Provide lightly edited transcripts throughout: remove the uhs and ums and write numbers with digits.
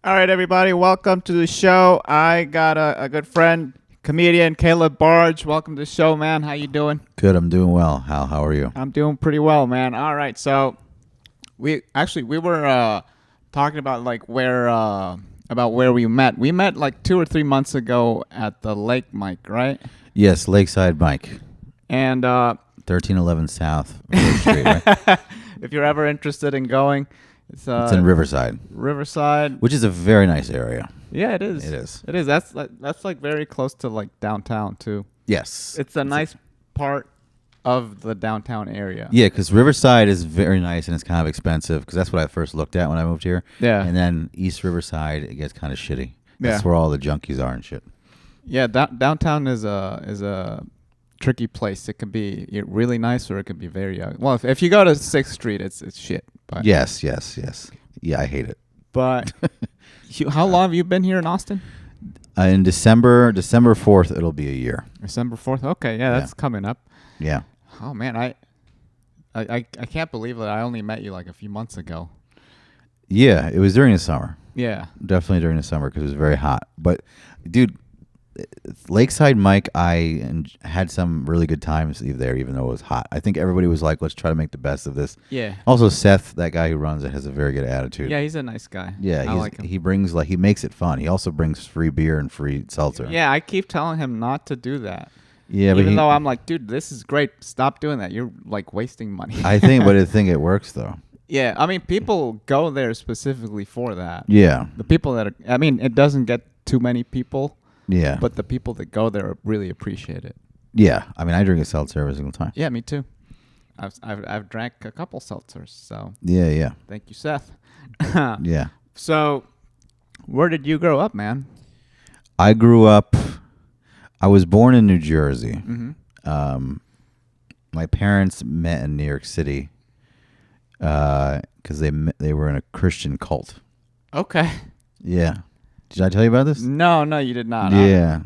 All right, everybody, welcome to the show. I got a good friend, comedian Caleb Barge. Welcome to the show, man. How you doing? Good, I'm doing well. Hal, how are you? I'm doing pretty well, man. All right, so we were talking about where we met. We met like 2 or 3 months ago at the Lake Mike, right? Yes, Lakeside Mike, And 1311 South River Street, right? if you're ever interested in going, It's in Riverside, which is a very nice area. Yeah, it is. It is. It is. That's like very close to like downtown too. Yes. It's a nice part of the downtown area. Yeah, because Riverside is very nice and it's kind of expensive because that's what I first looked at when I moved here. Yeah. And then East Riverside, it gets kind of shitty. That's Yeah. where all the junkies are and shit. Yeah, downtown is a tricky place. It can be really nice or it can be very well. If you go to 6th Street, it's shit. But Yes. Yeah, I hate it. But how long have you been here in Austin? In December 4th, it'll be a year. December 4th. Okay, yeah, that's coming up. Yeah. Oh man, I can't believe that I only met you like a few months ago. Yeah, it was during the summer. Yeah. Definitely during the summer because it was very hot. But, dude, Lakeside Mike, I had some really good times there, even though it was hot. I think everybody was like, let's try to make the best of this. Yeah. Also, Seth, that guy who runs it, has a very good attitude. Yeah, he's a nice guy. Yeah, I like him. he makes it fun. He also brings free beer and free seltzer. Yeah, I keep telling him not to do that. Yeah, even though I'm like, dude, this is great. Stop doing that. You're like wasting money. I think it works though. Yeah, I mean, people go there specifically for that. Yeah. The people it doesn't get too many people. Yeah. But the people that go there really appreciate it. Yeah, I mean, I drink a seltzer every single time. Yeah, me too. I've drank a couple seltzers, so. Yeah. Thank you, Seth. Yeah. So, where did you grow up, man? I was born in New Jersey. Mm-hmm. My parents met in New York City because they were in a Christian cult. Okay. Yeah. Did I tell you about this? No, you did not. Yeah.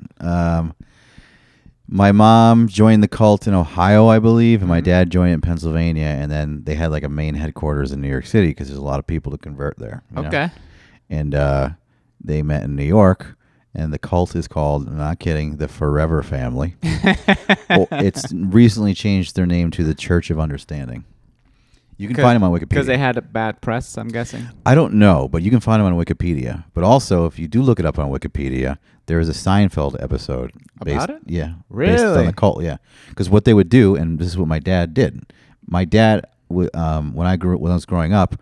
My mom joined the cult in Ohio, I believe, and my dad joined it in Pennsylvania, and then they had like a main headquarters in New York City because there's a lot of people to convert there. Okay. Know? And they met in New York, and the cult is called, I'm not kidding, the Forever Family. Well, it's recently changed their name to the Church of Understanding. You can find them on Wikipedia. Because they had a bad press, I'm guessing. I don't know, but you can find them on Wikipedia. But also, if you do look it up on Wikipedia, there is a Seinfeld episode. About it? Yeah. Really? Based on the cult, yeah. Because what they would do, and this is what my dad did. My dad, when I was growing up,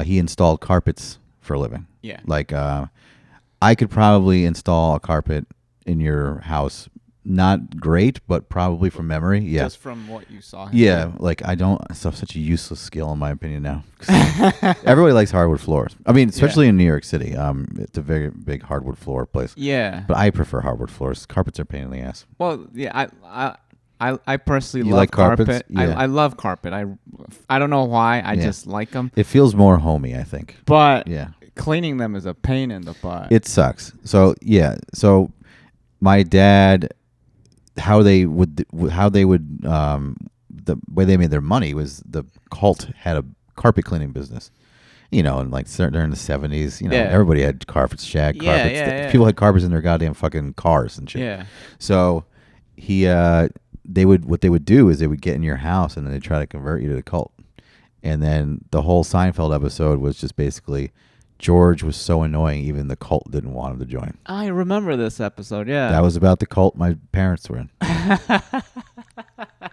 he installed carpets for a living. Yeah. Like, I could probably install a carpet in your house. Not great, but probably from memory. Yeah. Just from what you saw. Yeah, like it's such a useless skill in my opinion now. Everybody likes hardwood floors. I mean, especially in New York City. It's a very big hardwood floor place. Yeah. But I prefer hardwood floors. Carpets are a pain in the ass. Well, yeah, I personally You love like carpets? carpet. Yeah. I love carpet. I don't know why. I just like them. It feels more homey, I think. But Yeah. cleaning them is a pain in the butt. It sucks. So, yeah. So my dad, how they would the way they made their money was the cult had a carpet cleaning business, and like during the 70s, everybody had carpets, shag carpets. Yeah. People had carpets in their goddamn fucking cars and shit. Yeah. So what they would do is they would get in your house and then they'd try to convert you to the cult. And then the whole Seinfeld episode was just basically George was so annoying, even the cult didn't want him to join. I remember this episode, yeah. That was about the cult my parents were in.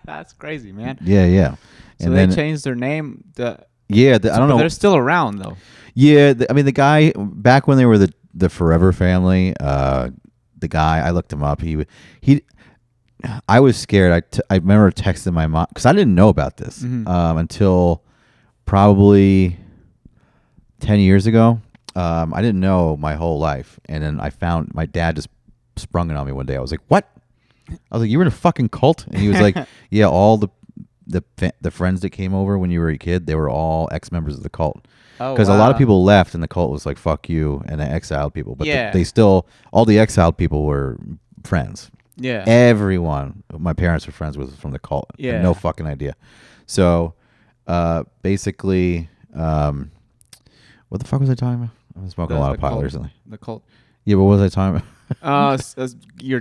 That's crazy, man. Yeah. So they changed their name. I don't know. They're still around, though. Yeah, I mean, the guy, back when they were the Forever Family, the guy, I looked him up. I was scared. I remember texting my mom, because I didn't know about this until probably 10 years ago. I didn't know my whole life. And then I found my dad just sprung it on me one day. I was like, what? I was like, you were in a fucking cult? And he was like, yeah, all the friends that came over when you were a kid, they were all ex-members of the cult. Because a lot of people left and the cult was like, fuck you, and they exiled people. But they still, all the exiled people were friends. Yeah. Everyone my parents were friends with from the cult. Yeah. No fucking idea. So basically, what the fuck was I talking about? I've been smoking a lot of pot cult, recently. The cult. Yeah, but what was I talking about? Your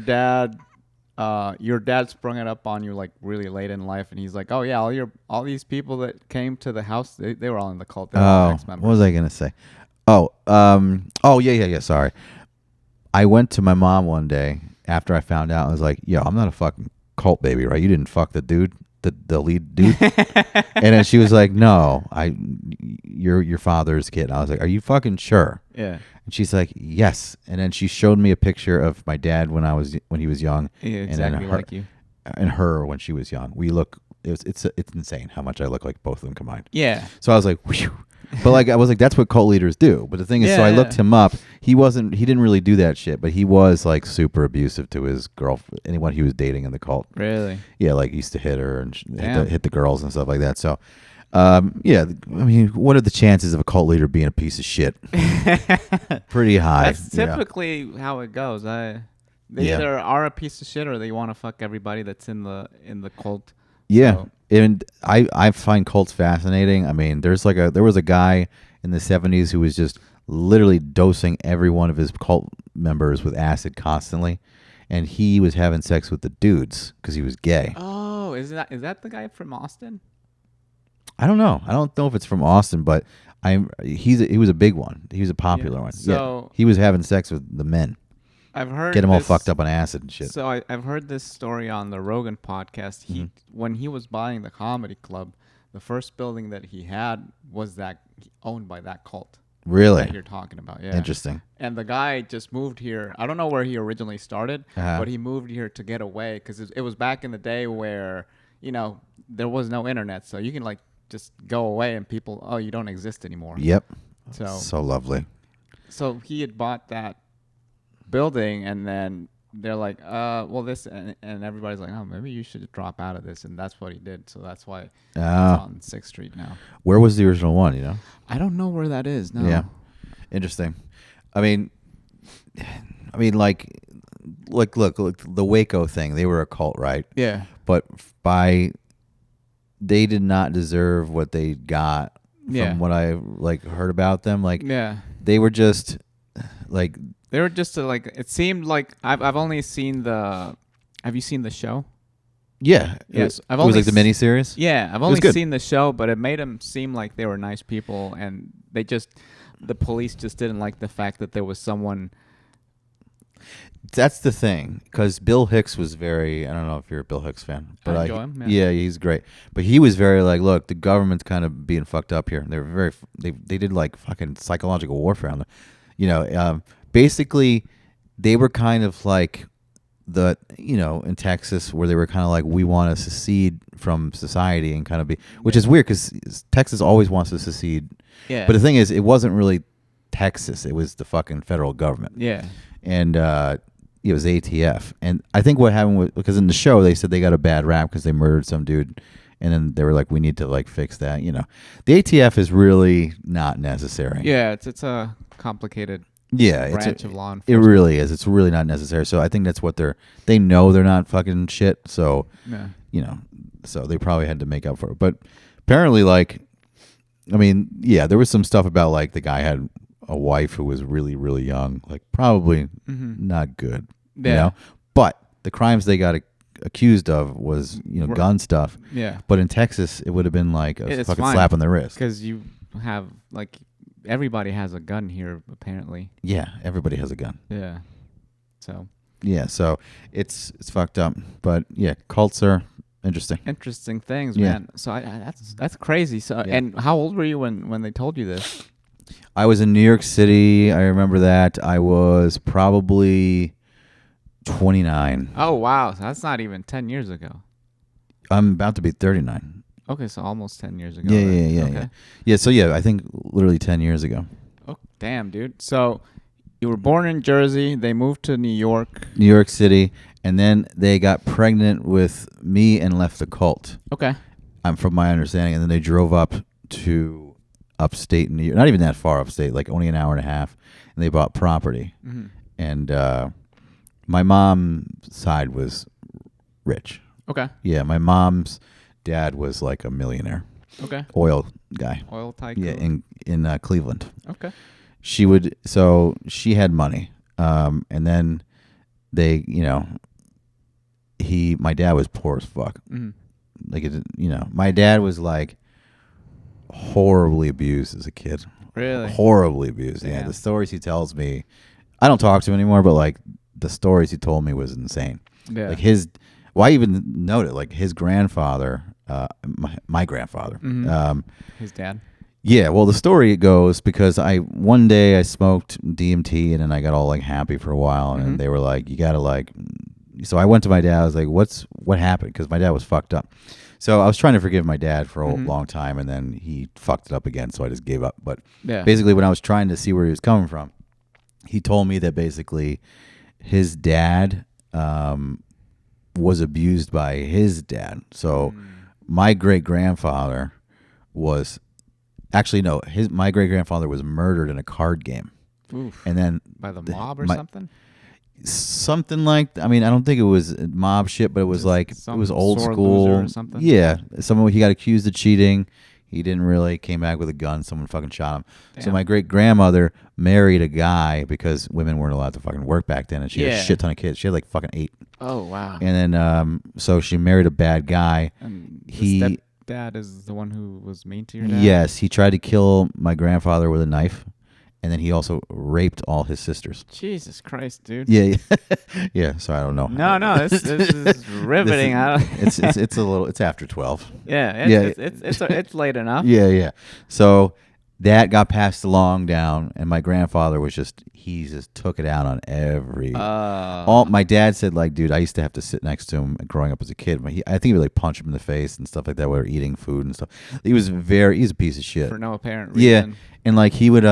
dad sprung it up on you like really late in life, and he's like, "Oh yeah, all these people that came to the house, they were all in the cult. They were all ex-members." What was I gonna say? Yeah. Sorry. I went to my mom one day after I found out. I was like, "Yo, I'm not a fucking cult baby, right? You didn't fuck the dude, the lead dude." And then she was like, "No, you're your father's kid." And I was like, "Are you fucking sure?" Yeah. And she's like, "Yes." And then she showed me a picture of my dad when he was young, Yeah, and exactly then her, like you. and her when she was young. We look. It's insane how much I look like both of them combined. Yeah. So I was like, whew. But like I was like, that's what cult leaders do. But the thing is, so I looked him up. He didn't really do that shit, but he was like super abusive to his girlfriend, anyone he was dating in the cult. Really? Yeah, like he used to hit her and hit the girls and stuff like that. So, yeah, I mean, what are the chances of a cult leader being a piece of shit? Pretty high. That's typically how it goes. They either are a piece of shit or they want to fuck everybody that's in the cult. Yeah. So. And I find cults fascinating. I mean, there was a guy in the 70s who was just literally dosing every one of his cult members with acid constantly, and he was having sex with the dudes because he was gay. Oh, is that the guy from Austin? I don't know. I don't know if it's from Austin, but he was a big one. He was a popular one. So he was having sex with the men. I've heard get them all fucked up on acid and shit. So I've heard this story on the Rogan podcast. When he was buying the comedy club, the first building that he had was owned by that cult. Really? That you're talking about, yeah. Interesting. And the guy just moved here. I don't know where he originally started, but he moved here to get away because it was back in the day where there was no internet, so you can like just go away and people, you don't exist anymore. Yep. So lovely. So he had bought that building, and then they're like, this, and everybody's like, oh, maybe you should drop out of this, and that's what he did. So that's why it's on 6th Street now. Where was the original one? I don't know where that is. No. Yeah, interesting. I mean, like, look, the Waco thing. They were a cult, right? Yeah. But they did not deserve what they got from what I heard about them. They were just like. They were just it seemed like I've only seen have you seen the show? Yeah. Yes. It was like the miniseries? Yeah. I've only seen the show, but it made them seem like they were nice people, and the police just didn't like the fact that there was someone. That's the thing, because Bill Hicks was very, I don't know if you're a Bill Hicks fan, but I enjoy him. Yeah, he's great. But he was very look, the government's kind of being fucked up here. They were they did fucking psychological warfare on them. Basically, they were kind of like in Texas, where they were kind of like, we want to secede from society and kind of be, which is weird because Texas always wants to secede. Yeah. But the thing is, it wasn't really Texas. It was the fucking federal government. Yeah. And it was ATF. And I think what happened was, because in the show, they said they got a bad rap because they murdered some dude. And then they were like, we need to fix that. The ATF is really not necessary. Yeah. It's a complicated. Yeah, branch of law enforcement. It really is. It's really not necessary. So I think that's what they know they're not fucking shit. So, so they probably had to make up for it. But apparently, there was some stuff about the guy had a wife who was really, really young, probably not good, But the crimes they got accused of was, gun stuff. Yeah. But in Texas, it would have been a fucking slap on the wrist. Because you have, everybody has a gun here, apparently. Yeah, everybody has a gun. Yeah. So. Yeah, so it's fucked up, but yeah, cults are interesting. Interesting things, man. So that's crazy. So and how old were you when they told you this? I was in New York City. I remember that. I was probably 29. Oh wow, so that's not even 10 years ago. I'm about to be 39. Okay, so almost 10 years ago. Yeah. Yeah, so I think literally 10 years ago. Oh, damn, dude. So you were born in Jersey. They moved to New York City, and then they got pregnant with me and left the cult. Okay. From my understanding, and then they drove up to upstate New York. Not even that far upstate, only an hour and a half, and they bought property. Mm-hmm. And my mom's side was rich. Okay. Yeah, my mom's dad was a millionaire. Okay. Oil guy. Oil tycoon. Yeah, in Cleveland. Okay. she would. So she had money, and then they, my dad was poor as fuck. Mm-hmm. Like my dad was like horribly abused as a kid. Really? Horribly abused. Damn. Yeah. The stories he tells me, I don't talk to him anymore, but like the stories he told me was insane. Yeah. Like I even noted like his grandfather, my grandfather, his dad. Yeah, well, the story goes because one day I smoked DMT and then I got all like happy for a while, and they were like, "You gotta like." So I went to my dad. I was like, "What happened?" Because my dad was fucked up. So I was trying to forgive my dad for a long time, and then he fucked it up again. So I just gave up. But basically, when I was trying to see where he was coming from, he told me that basically his dad was abused by his dad. So my great grandfather was. Actually, no. My great grandfather was murdered in a card game. Oof. And then by the mob or something. Something like. I mean, I don't think it was mob shit, but it was just like it was old school or something. Yeah, someone he got accused of cheating. He didn't really came back with a gun. Someone fucking shot him. Damn. So my great grandmother married a guy because women weren't allowed to fucking work back then, and she had a shit ton of kids. She had like fucking 8. Oh wow. And then so she married a bad guy. And dad is the one who was mean to your dad? Yes, he tried to kill my grandfather with a knife, and then he also raped all his sisters. Jesus Christ, dude. Yeah. Yeah, so I don't know. No, this is riveting. It's after 12. Yeah, it's late enough. Yeah. So that got passed along down, and my grandfather he just took it out on every. My dad said, like, dude, I used to have to sit next to him growing up as a kid. But I think he would like punch him in the face and stuff like that while we were eating food and stuff. He's a piece of shit for no apparent reason. Yeah, and like he would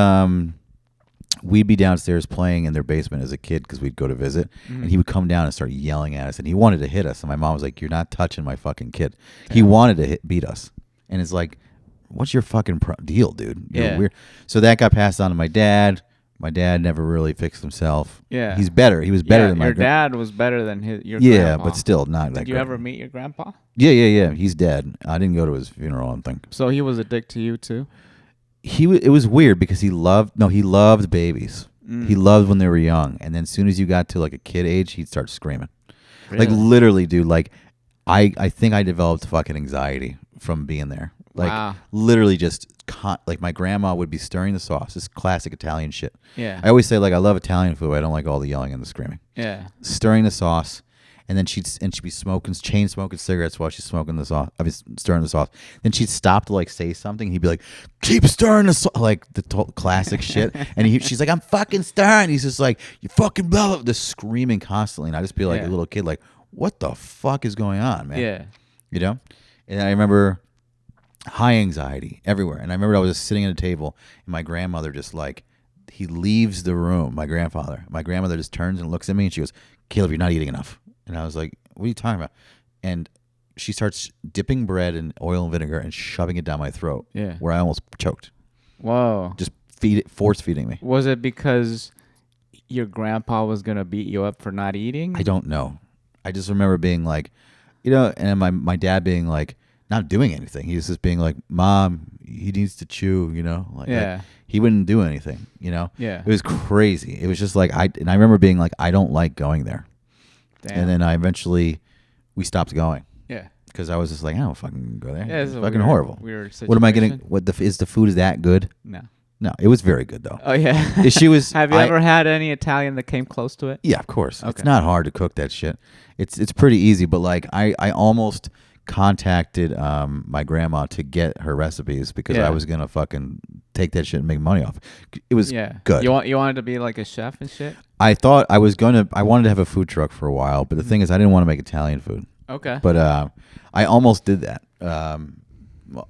we'd be downstairs playing in their basement as a kid because we'd go to visit, and he would come down and start yelling at us, and he wanted to hit us, and my mom was like, "You're not touching my fucking kid." Damn. He wanted to beat us, and it's like, what's your fucking deal, dude? You're weird. So that got passed on to my dad. My dad never really fixed himself. Yeah. He's better. He was better than my your dad was better than your grandpa. Grandpa. But still not Did you ever meet your grandpa? Yeah. He's dead. I didn't go to his funeral, I don't think. So he was a dick to you too? It was weird because he loved babies. He loved when they were young. And then as soon as you got to like a kid age, he'd start screaming. Really? Like literally, dude, like I think I developed fucking anxiety from being there. Like literally just like my grandma would be stirring the sauce. This classic Italian shit. Yeah. I always say like I love Italian food. I don't like all the yelling and the screaming. Yeah. Stirring the sauce, and then she'd be chain smoking cigarettes while she's smoking the sauce. I was stirring the sauce. Then she'd stop to like say something. He'd be like, "Keep stirring the sauce," like the classic shit. And she's like, "I'm fucking stirring." He's just like, "You fucking blah blah," just screaming constantly. And I just be like a little kid, like, "What the fuck is going on, man?" Yeah. You know. And I remember. High anxiety everywhere. And I remember I was just sitting at a table, and my grandmother just like, he leaves the room, my grandmother just turns and looks at me, and she goes, "Caleb, you're not eating enough." And I was like, "What are you talking about?" And she starts dipping bread in oil and vinegar and shoving it down my throat, where I almost choked. Whoa. Just force feeding me. Was it because your grandpa was going to beat you up for not eating? I don't know. I just remember being like, and my dad being like, not doing anything. He was just being like, "Mom, he needs to chew," like he wouldn't do anything, Yeah. It was crazy. It was just like I remember being like, I don't like going there. Damn. And then we stopped going. Yeah. Because I was just like, I don't fucking go there. Yeah, it's fucking horrible. Weird situation. What am I getting? Is the food that good? No, it was very good though. Oh yeah. She was. Have you ever had any Italian that came close to it? Yeah, of course. Okay. It's not hard to cook that shit. It's pretty easy, but like I almost contacted my grandma to get her recipes because I was gonna fucking take that shit and make money off. It was good. You wanted to be like a chef and shit? I thought I wanted to have a food truck for a while, but the thing is I didn't want to make Italian food. Okay. But I almost did that.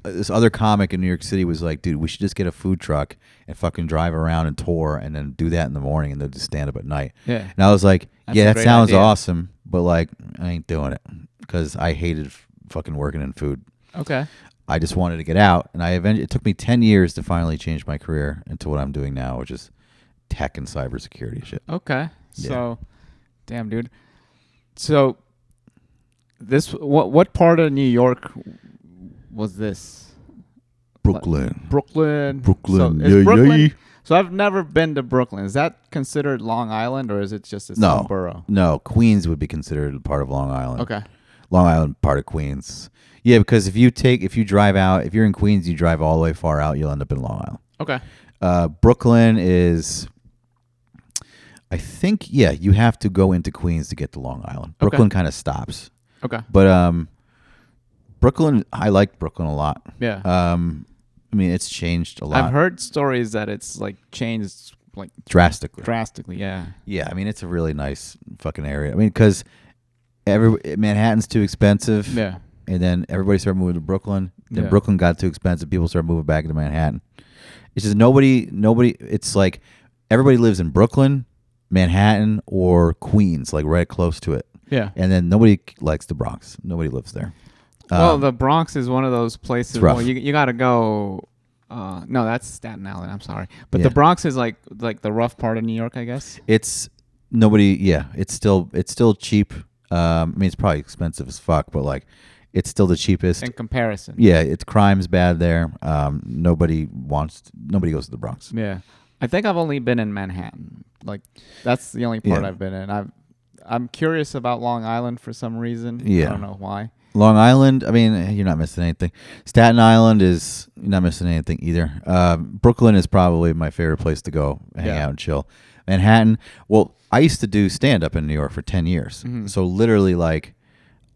This other comic in New York City was like, "Dude, we should just get a food truck and fucking drive around and tour and then do that in the morning and then just stand up at night." Yeah. And I was like, That's that sounds idea. awesome, but like I ain't doing it because I hated fucking working in food. Okay. I just wanted to get out, and it took me 10 years to finally change my career into what I'm doing now, which is tech and cybersecurity shit. Okay. Yeah. So, damn, dude. So, what part of New York was this? Brooklyn. Brooklyn. So is Brooklyn, So I've never been to Brooklyn. Is that considered Long Island, or is it just its own borough? No, Queens would be considered part of Long Island. Okay. Long Island part of Queens. Yeah, because if you drive out, if you're in Queens, you drive all the way far out, you'll end up in Long Island. Okay. Brooklyn is, I think, yeah, you have to go into Queens to get to Long Island. Brooklyn kind of stops. Okay. But Brooklyn, I like Brooklyn a lot. Yeah. I mean, it's changed a lot. I've heard stories that it's like changed like drastically. Yeah. Yeah, I mean, it's a really nice fucking area. I mean, because Manhattan's too expensive. Yeah. And then everybody started moving to Brooklyn. Then Brooklyn got too expensive. People started moving back into Manhattan. It's just nobody. It's like everybody lives in Brooklyn, Manhattan, or Queens, like right close to it. Yeah. And then nobody likes the Bronx. Nobody lives there. Well, the Bronx is one of those places where you got to go. No, that's Staten Island. I'm sorry, but the Bronx is like the rough part of New York, I guess. It's nobody. Yeah, it's still cheap. I mean, it's probably expensive as fuck, but like, it's still the cheapest in comparison. Yeah, it's crime's bad there. Nobody goes to the Bronx. Yeah, I think I've only been in Manhattan. Like, that's the only part I've been in. I'm curious about Long Island for some reason. Yeah, I don't know why. Long Island, I mean, you're not missing anything. Staten Island you're not missing anything either. Brooklyn is probably my favorite place to go hang out and chill. Manhattan, well, I used to do stand-up in New York for 10 years. Mm-hmm. So literally, like,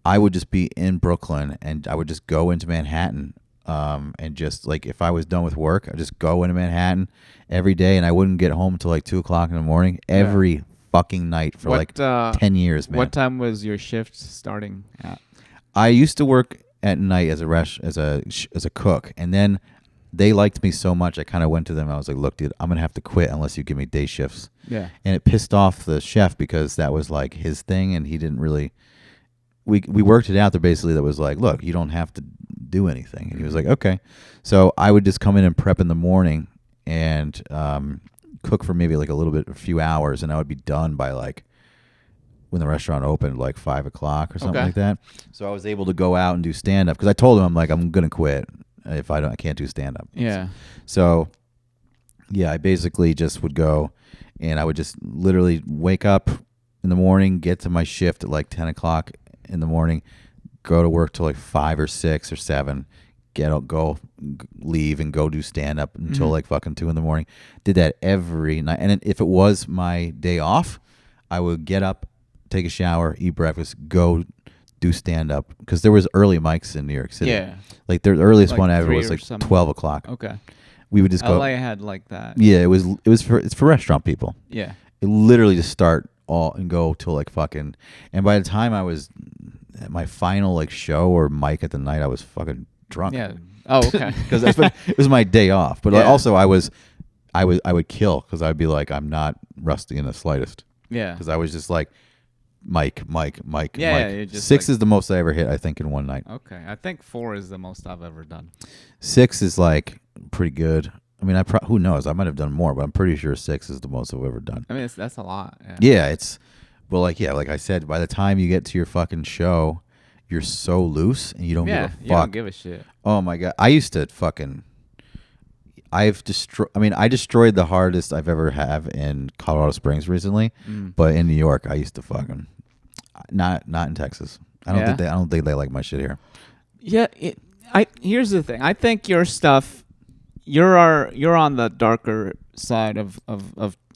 I would just be in Brooklyn, and I would just go into Manhattan, and just, like, if I was done with work, I'd just go into Manhattan every day, and I wouldn't get home until, like, 2 o'clock in the morning every fucking night for, 10 years, man. What time was your shift starting at? I used to work at night as a cook, and then they liked me so much, I kind of went to them. I was like, "Look, dude, I'm gonna have to quit unless you give me day shifts." Yeah, and it pissed off the chef because that was like his thing, and he didn't really. We worked it out there basically. That was like, "Look, you don't have to do anything," and he was like, "Okay." So I would just come in and prep in the morning and cook for maybe like a few hours, and I would be done by like. When the restaurant opened, like 5 o'clock or something like that. So I was able to go out and do stand up because I told him I'm gonna quit if I can't do stand up. Yeah. So yeah, I basically just would go and I would just literally wake up in the morning, get to my shift at like 10 o'clock in the morning, go to work till like 5 or 6 or 7, leave and go do stand up until like fucking 2 in the morning. Did that every night, and if it was my day off, I would get up, take a shower, eat breakfast, go do stand up because there was early mics in New York City. Yeah, like the earliest one ever was like something. 12 o'clock. Okay, we would just go. LA had like that. Yeah, it's for restaurant people. Yeah, it literally just start all and go till like fucking. And by the time I was at my final like show or mic at the night, I was fucking drunk. Yeah. Oh, okay. Because it was my day off, but also I would kill because I'd be like, I'm not rusty in the slightest. Yeah, because I was just like. Mike. Yeah, 6 is the most I ever hit, I think, in one night. Okay, I think 4 is the most I've ever done. 6 is like pretty good. I mean, who knows? I might have done more, but I'm pretty sure 6 is the most I've ever done. I mean, that's a lot. Yeah, like I said, by the time you get to your fucking show, you're so loose and you don't give a fuck. You don't give a shit. Oh my god, I used to fucking. I destroyed the hardest I've ever have in Colorado Springs recently, but in New York, I used to fucking not in Texas. I don't think they like my shit here. Yeah, here's the thing. I think your stuff, you're on the darker side of a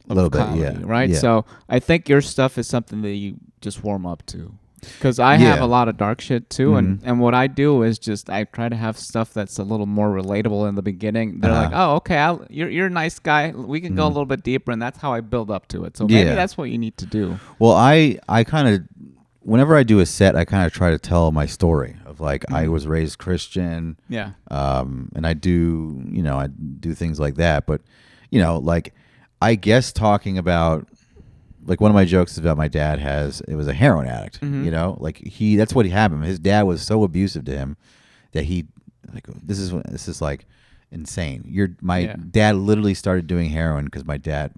little comedy, bit, yeah, right? Yeah. So I think your stuff is something that you just warm up to. Because I have a lot of dark shit too, and what I do is just I try to have stuff that's a little more relatable in the beginning. They're like, oh, okay, you're a nice guy. We can go a little bit deeper, and that's how I build up to it. So maybe that's what you need to do. Well, I kind of, whenever I do a set, I kind of try to tell my story of like I was raised Christian, and I do things like that. But like I guess talking about. Like one of my jokes is about my dad was a heroin addict, like that's what happened. His dad was so abusive to him that this is like insane. My dad literally started doing heroin because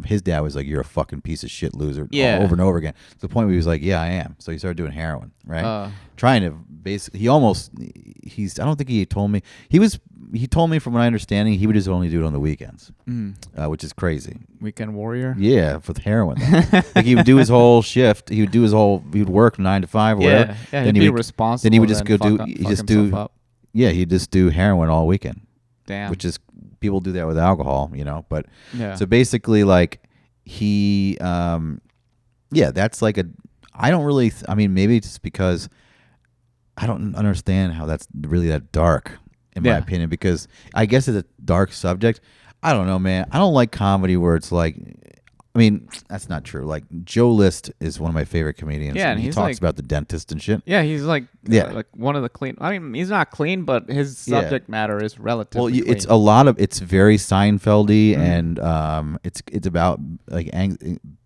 his dad was like, "You're a fucking piece of shit loser," over and over again. To the point where he was like, "Yeah, I am." So he started doing heroin, right? Trying to basically, I don't think he told me. He told me, from what I understand, he would just only do it on the weekends, which is crazy. Weekend warrior. Yeah, for the heroin. Like he would do his whole shift. He would work 9 to 5 or whatever. Yeah, he'd be responsible. Then he would just he'd just do heroin all weekend. Damn. Which is, people do that with alcohol, but so basically, like, he that's like I don't really I mean, maybe it's because I don't understand how that's really that dark, in my opinion, because I guess it's a dark subject. I don't know, man. I don't like comedy where it's like, I mean, that's not true. Like, Joe List is one of my favorite comedians. Yeah, and he talks about the dentist and shit. Yeah, he's like one of the clean. I mean, he's not clean, but his subject matter is relatively clean. It's it's very Seinfeldy, and it's about like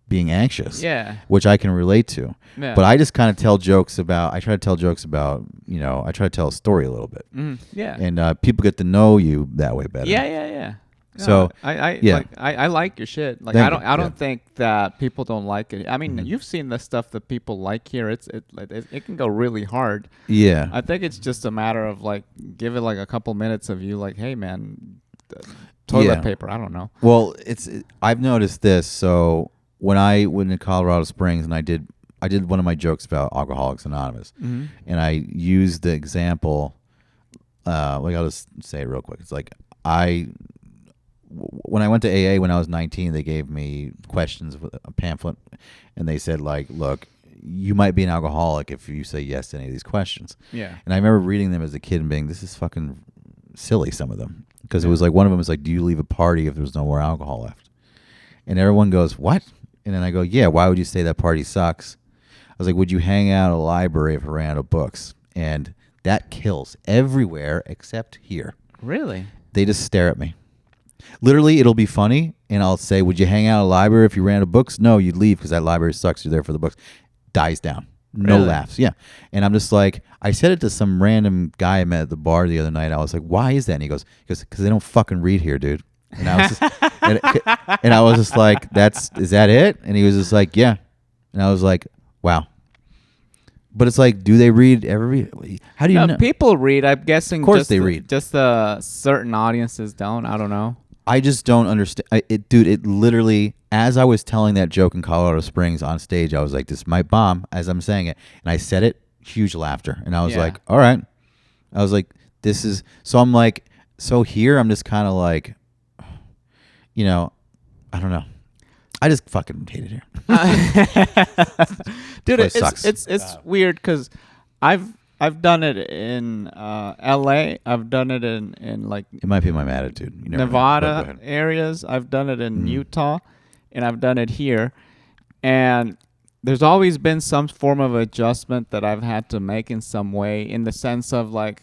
being anxious. Yeah, which I can relate to. Yeah. But I just kind of tell jokes about. I try to tell jokes about. I try to tell a story a little bit. Yeah, and people get to know you that way better. Yeah. So I like your shit. Like, I don't think that people don't like it. I mean, you've seen the stuff that people like here. It can go really hard. Yeah. I think it's just a matter of like, give it like a couple minutes of you like, hey man, toilet paper. I don't know. Well, I've noticed this. So when I went to Colorado Springs and I did one of my jokes about Alcoholics Anonymous, and I used the example. Like, I'll just say it real quick. It's like when I went to AA when I was 19, they gave me questions with a pamphlet, and they said, like, look, you might be an alcoholic if you say yes to any of these questions. Yeah. And I remember reading them as a kid and being, this is fucking silly, some of them. Because it was like, one of them was like, do you leave a party if there's no more alcohol left? And everyone goes, what? And then I go, yeah, why would you say that party sucks? I was like, would you hang out at a library if it ran out of books? And that kills everywhere except here. Really? They just stare at me. Literally, it'll be funny, and I'll say, would you hang out at a library if you ran out of books? No, you'd leave because that library sucks. You're there for the books. Dies down. No laughs. Yeah. And I'm just like, I said it to some random guy I met at the bar the other night. I was like, why is that? And he goes, because they don't fucking read here, dude. And I was just, and I was just like, is that it? And he was just like, yeah. And I was like, wow. But it's like, do they read how do you know? People read, I'm guessing. Of course they read. Just certain audiences don't. I don't know. I just don't understand. Dude, it literally, as I was telling that joke in Colorado Springs on stage, I was like, this might bomb as I'm saying it. And I said it, huge laughter. And I was like, all right. I was like, this is, so I'm like, so here I'm just kind of like, I don't know. I just fucking hate it here. Dude, it's weird because I've done it in L.A. I've done it in like, it might be my attitude. Nevada areas. I've done it in Utah, and I've done it here. And there's always been some form of adjustment that I've had to make in some way, in the sense of like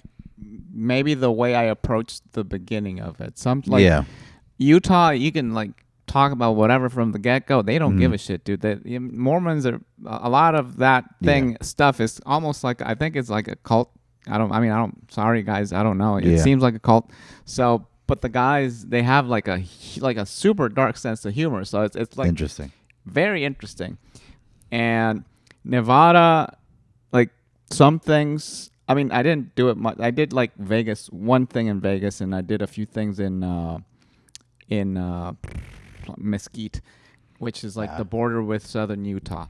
maybe the way I approached the beginning of it. Utah, you can like talk about whatever from the get-go. They don't give a shit, dude. Mormons are, a lot of that stuff is almost like, I think it's like a cult. Sorry guys, I don't know. It seems like a cult. So, but the guys, they have like a super dark sense of humor. So it's like interesting. Very interesting. And Nevada, like some things, I mean, I didn't do it much. I did like Vegas, one thing in Vegas, and I did a few things in Mesquite, which is like the border with southern Utah.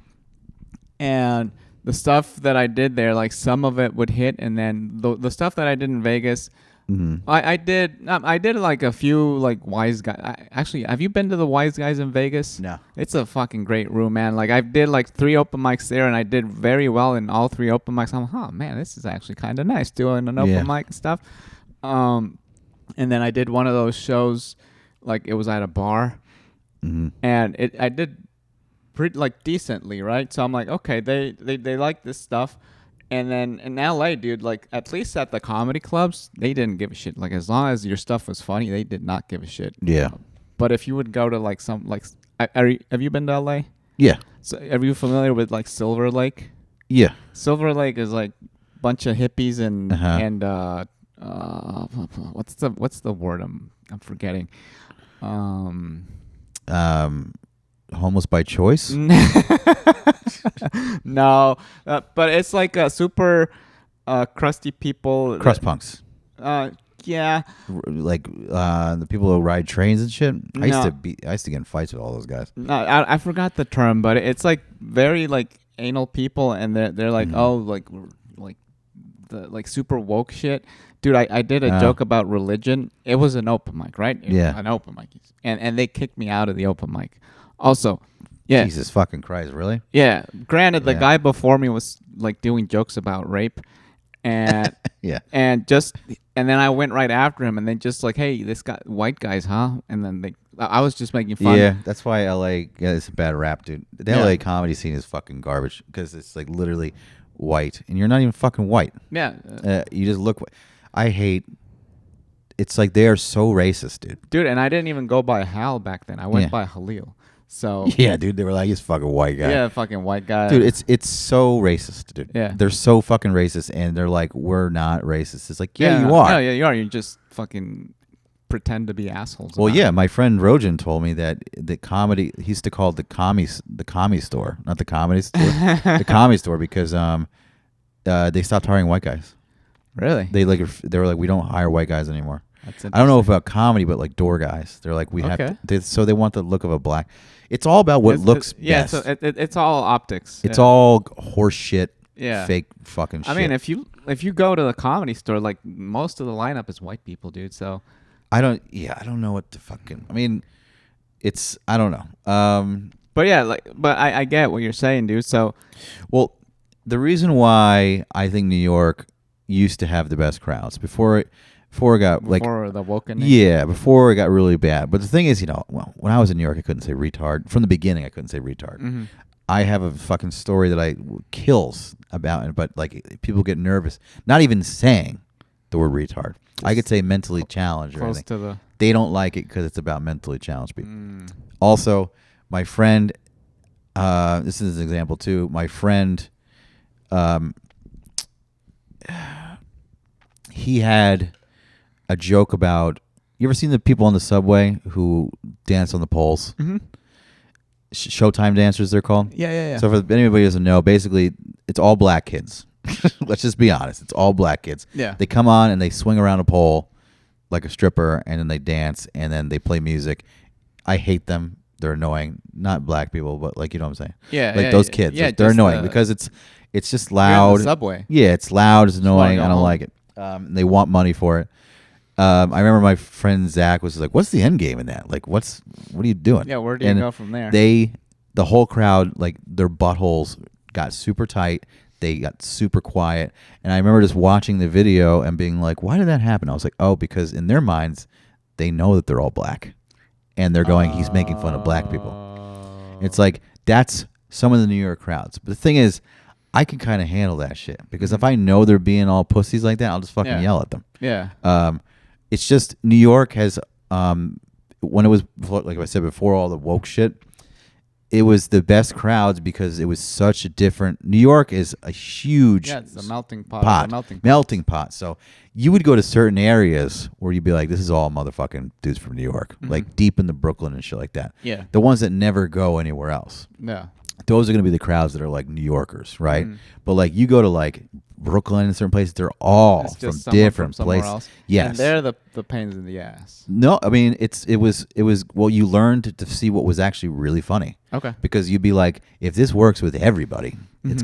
And the stuff that I did there, like some of it would hit, and then the stuff that I did in Vegas, I did like a few like wise guys. Actually, have you been to the Wise Guys in Vegas? No. It's a fucking great room, man. Like I did like 3 open mics there, and I did very well in all 3 open mics. I'm like, oh man, this is actually kind of nice doing an open mic and stuff. And then I did one of those shows, like it was at a bar. And I did pretty like decently, right? So I'm like, okay, they like this stuff. And then in LA, dude, like at least at the comedy clubs, they didn't give a shit. Like as long as your stuff was funny, they did not give a shit. Yeah. But if you would go to like some like, have you been to LA? Yeah. So are you familiar with like Silver Lake? Yeah. Silver Lake is like a bunch of hippies and what's the word I'm forgetting? Homeless by choice? No, but it's like a super crusty people. Crust punks. Yeah. Like the people who ride trains and shit. I used to get in fights with all those guys. No, I forgot the term, but it's like very like anal people, and they're like like the like super woke shit. Dude, I did a joke about religion. It was an open mic, right? Yeah, an open mic, and they kicked me out of the open mic. Also, yeah. Jesus fucking Christ, really? Yeah. Granted, the guy before me was like doing jokes about rape, and and then I went right after him, and then just like, hey, this guy, white guys, huh? And then I was just making fun. Yeah, that's why LA. Yeah, it's a bad rap, dude. The LA comedy scene is fucking garbage because it's like literally white, and you're not even fucking white. Yeah. You just look. I hate. It's like they are so racist, dude. Dude, and I didn't even go by Hal back then. I went by Halil. So yeah, dude, they were like, he's fucking white guy. Yeah, fucking white guy. Dude, it's so racist, dude. Yeah. They're so fucking racist, and they're like, we're not racist. It's like, yeah, you are. No, yeah, you are. You just fucking pretend to be assholes. Well, yeah, my friend Rojan told me that the comedy, he used to call it the commie store, not the comedy store, the commie store, because they stopped hiring white guys. Really? They were like, we don't hire white guys anymore. I don't know about comedy, but like door guys, they're like, we have to, so they want the look of a black. It's all about what looks best. Yeah, so it's all optics. It's all horse shit. Yeah. Fake fucking shit. I mean, if you go to the comedy store, like most of the lineup is white people, dude. So I don't know what to fucking. I mean, I don't know. But yeah, but I get what you're saying, dude. So, well, the reason why I think New York used to have the best crowds before it got before the woken. Yeah, before it got really bad. But the thing is, when I was in New York, I couldn't say retard. From the beginning, I couldn't say retard. Mm-hmm. I have a fucking story that kills about it, but like people get nervous, not even saying the word retard. I could say mentally challenged or anything. They don't like it because it's about mentally challenged people. Also, my friend, this is an example too. My friend, he had a joke about, you ever seen the people on the subway who dance on the poles? Mm-hmm. Showtime dancers, they're called. Yeah. So for anybody who doesn't know, basically it's all black kids. Let's just be honest. It's all black kids. Yeah. They come on and they swing around a pole like a stripper, and then they dance, and then they play music. I hate them. They're annoying. Not black people, but like, you know what I'm saying? Yeah. Like those kids. Yeah, they're annoying because it's just loud. You're in the subway. Yeah, it's loud. It's annoying. I don't like it. They want money for it. I remember my friend Zach was like, "What's the end game in that? Like, what are you doing?" Yeah, where do you go from there? The whole crowd, like their buttholes got super tight. They got super quiet, and I remember just watching the video and being like, "Why did that happen?" I was like, "Oh, because in their minds, they know that they're all black, and they're going, he's making fun of black people." It's like that's some of the New York crowds. But the thing is, I can kind of handle that shit because if I know they're being all pussies like that, I'll just fucking yell at them. Yeah. It's just New York has, when it was, like I said before, all the woke shit, it was the best crowds because it was such a different. New York is a huge it's a melting pot. Melting pot. So you would go to certain areas where you'd be like, this is all motherfucking dudes from New York, like deep into Brooklyn and shit like that. Yeah. The ones that never go anywhere else. Yeah. Those are going to be the crowds that are like New Yorkers, right? But like you go to like Brooklyn and certain places, they're all from different places. Else. Yes. And they're the pains in the ass. No, I mean it was well, you learned to see what was actually really funny. Okay. Because you'd be like, if this works with everybody,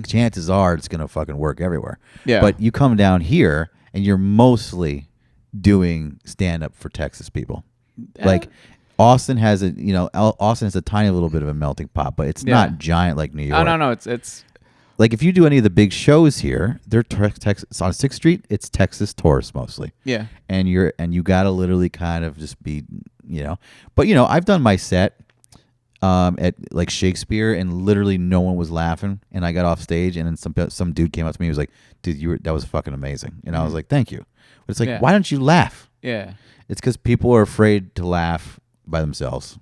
chances are it's going to fucking work everywhere. Yeah. But you come down here and you're mostly doing stand up for Texas people. Like Austin has a tiny little bit of a melting pot, but it's not giant like New York. Oh, no, it's like if you do any of the big shows here, they're Texas on 6th Street. It's Texas tourists mostly. Yeah, and you gotta literally kind of just be, But I've done my set at like Shakespeare, and literally no one was laughing, and I got off stage, and then some dude came up to me, and was like, "Dude, that was fucking amazing," and I was like, "Thank you," but it's like, why don't you laugh? Yeah, it's because people are afraid to laugh by themselves,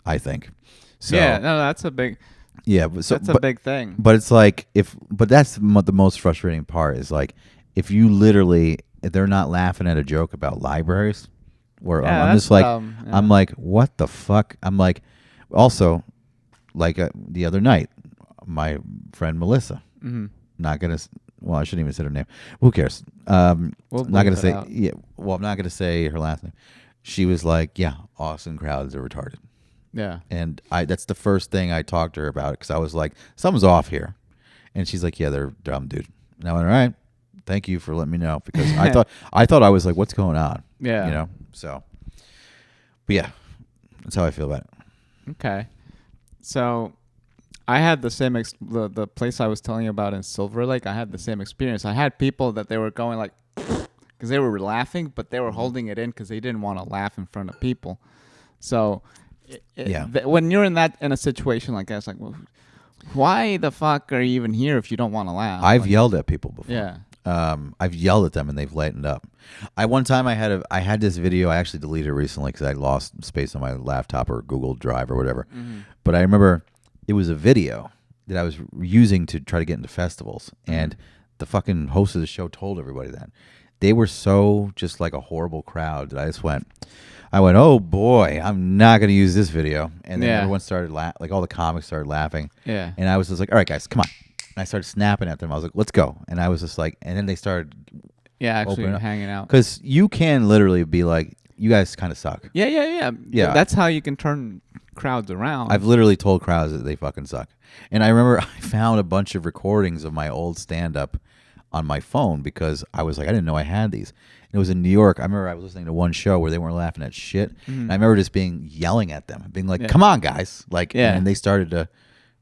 I think. So, yeah, no, that's a big. Yeah, that's a big thing. But it's like but that's the most frustrating part is like if you literally they're not laughing at a joke about libraries, where Yeah, I'm that's just like, dumb. Yeah. I'm like, what the fuck? I'm like, also, like the other night, my friend Melissa, not gonna, well, I shouldn't even say her name. Who cares? We'll not gonna bleep it say, out. yeah. Well, I'm not gonna say her last name. She was like, yeah, Austin crowds are retarded. Yeah. And that's the first thing I talked to her about, because I was like, something's off here. And she's like, yeah, they're dumb, dude. And I went, all right, thank you for letting me know, because I thought I was like, what's going on? Yeah. You know? So, but yeah, that's how I feel about it. Okay. So I had the same the place I was telling you about in Silver Lake. I had the same experience. I had people that they were going like, because they were laughing, but they were holding it in because they didn't want to laugh in front of people. So, when you're in a situation like that, it's like, well, why the fuck are you even here if you don't want to laugh? I've yelled at people before. Yeah. I've yelled at them and they've lightened up. One time I had this video. I actually deleted it recently because I lost space on my laptop or Google Drive or whatever. But I remember it was a video that I was using to try to get into festivals, and the fucking host of the show told everybody that. They were so just like a horrible crowd that I went, oh boy, I'm not going to use this video. And then everyone started like all the comics started laughing. Yeah. And I was just like, all right, guys, come on. And I started snapping at them. I was like, let's go. And I was just like, and then they started actually hanging out. Because you can literally be like, you guys kind of suck. Yeah. That's how you can turn crowds around. I've literally told crowds that they fucking suck. And I remember I found a bunch of recordings of my old stand-up on my phone, because I was like, I didn't know I had these. And it was in New York. I remember I was listening to one show where they weren't laughing at shit. And I remember just yelling at them, being like, come on, guys. Like, and they started to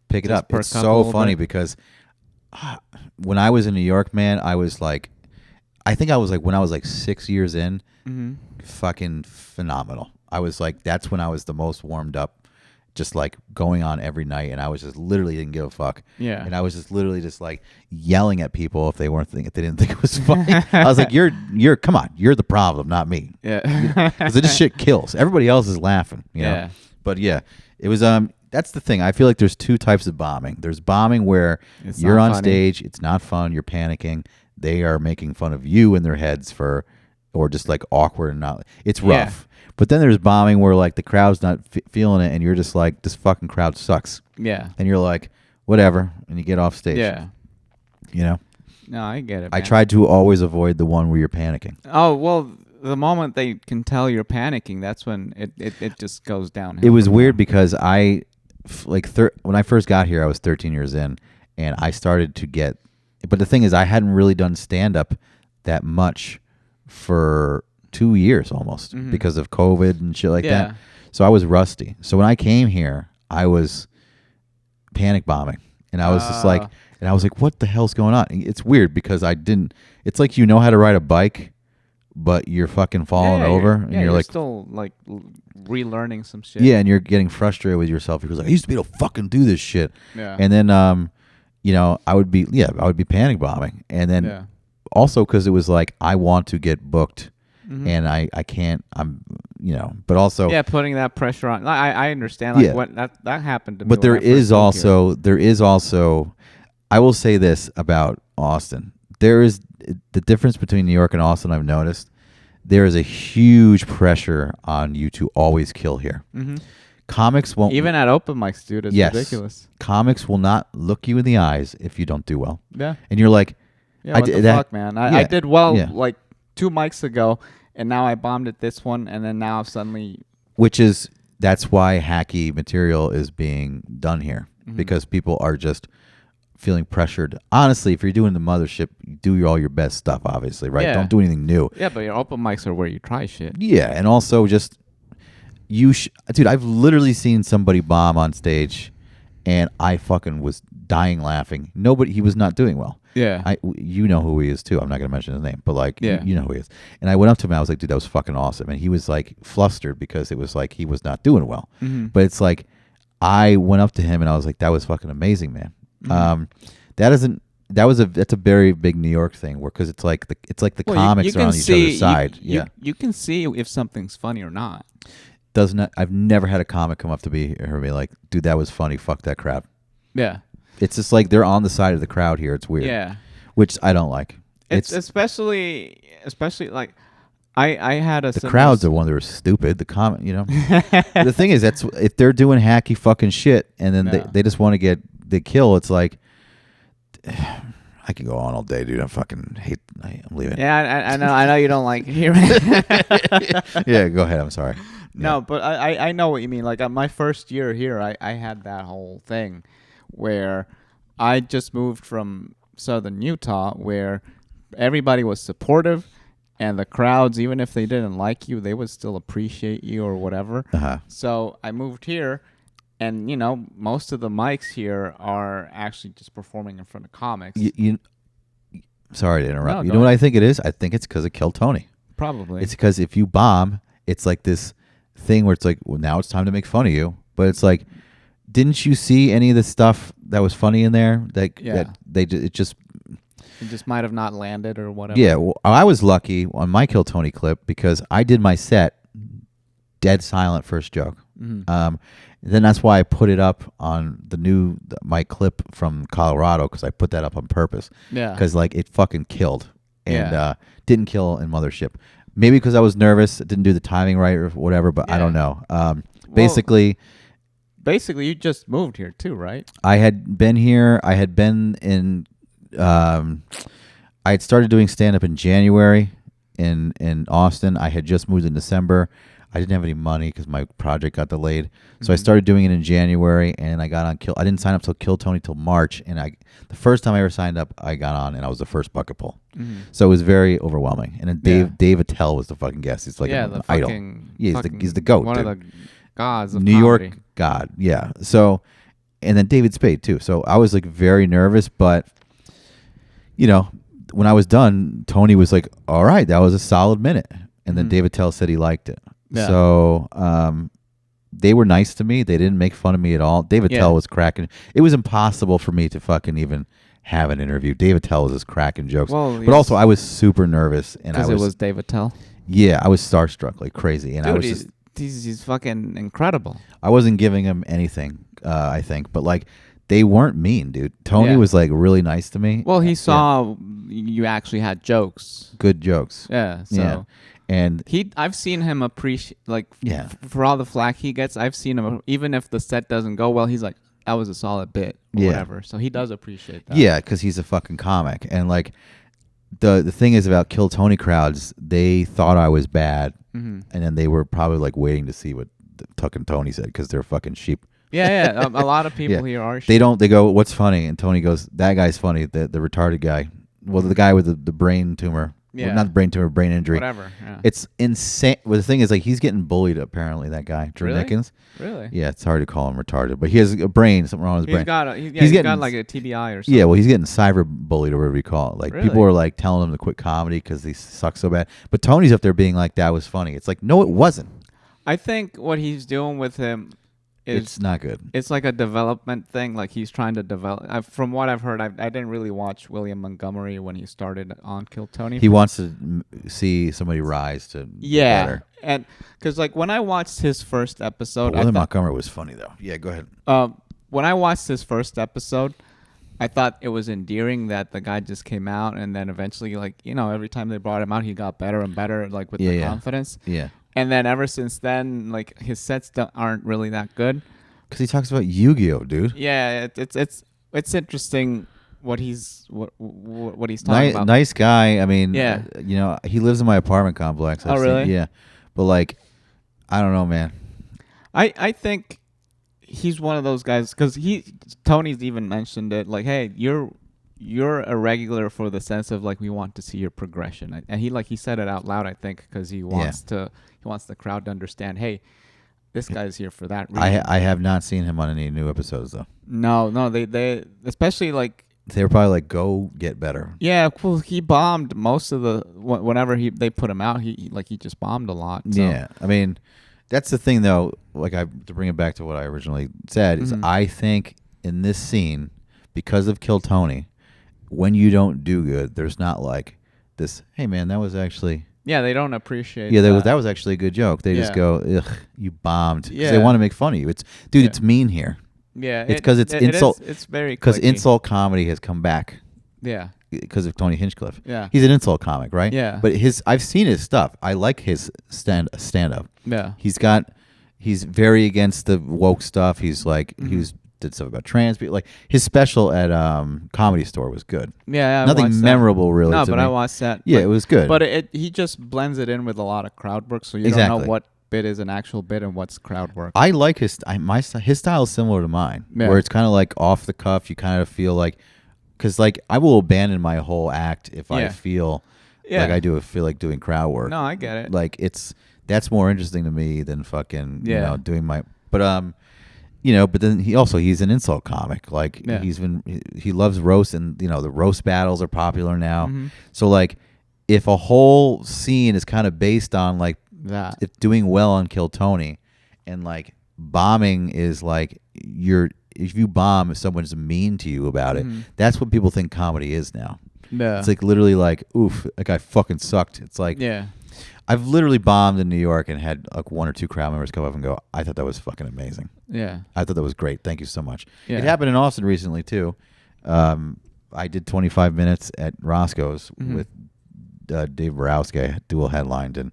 pick it up. It's so funny because when I was in New York, man, I was like, I think I was like, when I was like 6 years in, fucking phenomenal. I was like, that's when I was the most warmed up, just like going on every night, and I was just literally didn't give a fuck. Yeah. And I was just literally just like yelling at people if they didn't think it was funny. I was like, you're come on, you're the problem, not me. Yeah. Because this shit kills. Everybody else is laughing, you know? But yeah, it was that's the thing. I feel like there's two types of bombing. There's bombing where you're on stage, it's not fun, you're panicking. They are making fun of you in their heads or just like awkward and not. It's rough. But then there's bombing where like the crowd's not feeling it, and you're just like, this fucking crowd sucks. Yeah. And you're like, whatever, and you get off stage. Yeah. You know? No, I get it. I tried to always avoid the one where you're panicking. Oh, well, the moment they can tell you're panicking, that's when it just goes downhill. It was weird because when I first got here, I was 13 years in, and I started to get. But the thing is, I hadn't really done stand-up that much for 2 years almost because of COVID and shit like that. So I was rusty. So when I came here, I was panic bombing, and I was just like, what the hell's going on? And it's weird because it's like, you know how to ride a bike, but you're fucking falling over, and you're like still like relearning some shit. Yeah, and you're getting frustrated with yourself because like, I used to be able to fucking do this shit. Yeah. And then you know, I would be panic bombing, and then also because it was like, I want to get booked. And I can't, but also putting that pressure on. I understand what that happened to me. But there is also I will say this about Austin. There is the difference between New York and Austin. I've noticed there is a huge pressure on you to always kill here. Comics won't, even at open mics, dude. It's ridiculous. Comics will not look you in the eyes if you don't do well. Yeah, and you're like, what the fuck, man? I did well like 2 mics ago. And now I bombed at this one, and then now suddenly... That's why hacky material is being done here, because people are just feeling pressured. Honestly, if you're doing the mothership, do all your best stuff, obviously, right? Yeah. Don't do anything new. Yeah, but your open mics are where you try shit. Yeah, and also just... Dude, I've literally seen somebody bomb on stage, and I fucking was dying laughing. He was not doing well. Yeah. You know who he is too. I'm not going to mention his name, but like, you know who he is. And I went up to him and I was like, dude, that was fucking awesome. And he was like flustered because it was like he was not doing well. But it's like, I went up to him and I was like, that was fucking amazing, man. That's a very big New York thing because it's like the comics are on each other's side. You can see if something's funny or not. I've never had a comic come up to me and be like, dude, that was funny. Fuck that crap. Yeah. It's just like they're on the side of the crowd here. It's weird. Yeah. Which I don't like. It's especially like I had a the crowds are one that are stupid. The comment, the thing is that's if they're doing hacky fucking shit and then they just want to get the kill. It's like I could go on all day, dude. I fucking hate. I'm leaving. Yeah, I know you don't like hearing it. Yeah, go ahead. I'm sorry. No, but I know what you mean. Like my first year here, I had that whole thing where I just moved from southern Utah where everybody was supportive and the crowds, even if they didn't like you, they would still appreciate you or whatever. So I moved here. And, most of the mics here are actually just performing in front of comics. Sorry to interrupt. No, you know what I think it is? I think it's because of Kill Tony. Probably. It's because if you bomb, it's like this thing where it's like, well, now it's time to make fun of you. But it's like, didn't you see any of the stuff that was funny in there? It just might have not landed or whatever. Yeah, well, I was lucky on my Kill Tony clip because I did my set dead silent first joke. Mm-hmm. Then that's why I put it up on my clip from Colorado because I put that up on purpose. Yeah. Because it fucking killed and didn't kill in Mothership. Maybe because I was nervous, didn't do the timing right or whatever. But I don't know. Basically, you just moved here too, right? I had been here. I had been in. I had started doing stand up in January in Austin. I had just moved in December. I didn't have any money because my project got delayed. So I started doing it in January, and I got on I didn't sign up till Kill Tony till March, and the first time I ever signed up, I got on, and I was the first bucket pull. Mm-hmm. So it was very overwhelming. And then Dave Attell was the fucking guest. He's like an idol. Yeah, he's the GOAT. One of the gods of New comedy. York god. Yeah. So, and then David Spade too. So I was very nervous, but when I was done, Tony was like, "All right, that was a solid minute," and then Dave Attell said he liked it. Yeah. So they were nice to me. They didn't make fun of me at all. Dave Attell was cracking. It was impossible for me to fucking even have an interview. Dave Attell was just cracking jokes. Well, but also I was super nervous. Because it was Dave Attell? Yeah, I was starstruck like crazy. And Dude, he's fucking incredible. I wasn't giving him anything, I think. But they weren't mean, dude. Tony was really nice to me. Well, he saw you actually had jokes. Good jokes. Yeah, so... Yeah. And I've seen him appreciate for all the flack he gets. I've seen him even if the set doesn't go well. He's like, that was a solid bit or whatever. So he does appreciate that. Yeah, because he's a fucking comic. And the thing is about Kill Tony crowds, they thought I was bad, and then they were probably waiting to see what Tuck and Tony said because they're fucking sheep. Yeah. A lot of people here are sheep. They go, what's funny? And Tony goes, that guy's funny. The retarded guy. Well, the guy with the brain tumor. Yeah. Well, not brain tumor, brain injury. Whatever. Yeah. It's insane. Well, the thing is, he's getting bullied, apparently, that guy, Drew Nickens. Really? Yeah, it's hard to call him retarded, but he has a brain, something wrong with his brain. He's got like a TBI or something. Yeah, well, he's getting cyber bullied or whatever you call it. People are telling him to quit comedy because he sucks so bad. But Tony's up there being like, that was funny. It's no, it wasn't. I think what he's doing with him it's not good. It's like a development thing. He's trying to develop. From what I've heard, I didn't really watch William Montgomery when he started on Kill Tony. He wants to see somebody rise to better. And because when I watched his first episode, William Montgomery was funny though. Yeah, go ahead. When I watched his first episode, I thought it was endearing that the guy just came out, and then eventually, every time they brought him out, he got better and better, with the confidence. Yeah. And then ever since then, his sets aren't really that good. Because he talks about Yu-Gi-Oh, dude. Yeah, it's interesting what he's talking about. Nice guy. I mean, he lives in my apartment complex. Really? Yeah, but I don't know, man. I think he's one of those guys because Tony's even mentioned it. Hey, you're a regular for the sense of we want to see your progression, and he said it out loud. I think because he wants the crowd to understand. Hey, this guy's here for that reason. I have not seen him on any new episodes though. No, they especially they were probably go get better. Yeah, well, he bombed most of the whenever they put him out. He just bombed a lot. So. Yeah, I mean, that's the thing though. To bring it back to what I originally said is I think in this scene because of Kill Tony. When you don't do good, there's not this, hey, man, that was actually... Yeah, they don't appreciate that was actually a good joke. They just go, ugh, you bombed. Because they want to make fun of you. It's mean here. Yeah. It's because it's insult. It's very because insult comedy has come back. Yeah. because of Tony Hinchcliffe. Yeah. He's an insult comic, right? Yeah. But I've seen his stuff. I like his stand up. Yeah. He's very against the woke stuff. He's like did stuff about trans people. Like his special at Comedy Store was good. Yeah, nothing memorable really. No, to but me. I watched that. Yeah, it was good. But he just blends it in with a lot of crowd work, so you don't know what bit is an actual bit and what's crowd work. I like his style is similar to mine, where it's kind of like off the cuff. You kind of feel like, because like I will abandon my whole act if I feel like I feel like doing crowd work. No, I get it. Like that's more interesting to me than fucking doing my. But then he's an insult comic. Like he loves roast, and the roast battles are popular now. So like if a whole scene is kind of based on like that, if doing well on Kill Tony, and like bombing is like if you bomb, if someone's mean to you about it, that's what people think comedy is now. Yeah. It's like literally like, oof, that guy fucking sucked. It's like, I've literally bombed in New York and had like one or two crowd members come up and go, I thought that was fucking amazing. Yeah. I thought that was great. Thank you so much. Yeah. It happened in Austin recently too. I did 25 minutes at Roscoe's with Dave Borowski. I dual headlined, and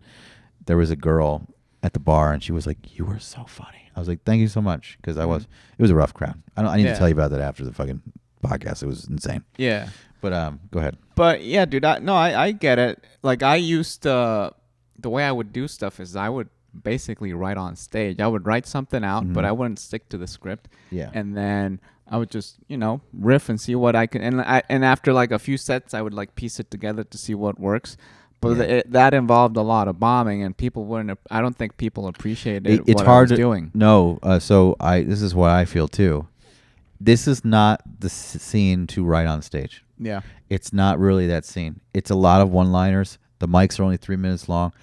there was a girl at the bar and she was like, "You were so funny." I was like, "Thank you so much," because it was a rough crowd. I need to tell you about that after the fucking podcast. It was insane. Yeah. But go ahead. But yeah, dude, I get it. Like I used to, the way I would do stuff is I would basically write on stage. I would write something out, but I wouldn't stick to the script. Yeah. And then I would just, riff and see what I can. And after like a few sets, I would like piece it together to see what works. But that involved a lot of bombing, and people wouldn't. I don't think people appreciated it's what hard I was doing. No. So this is what I feel too. This is not the scene to write on stage. Yeah. It's not really that scene. It's a lot of one-liners. The mics are only 3 minutes long.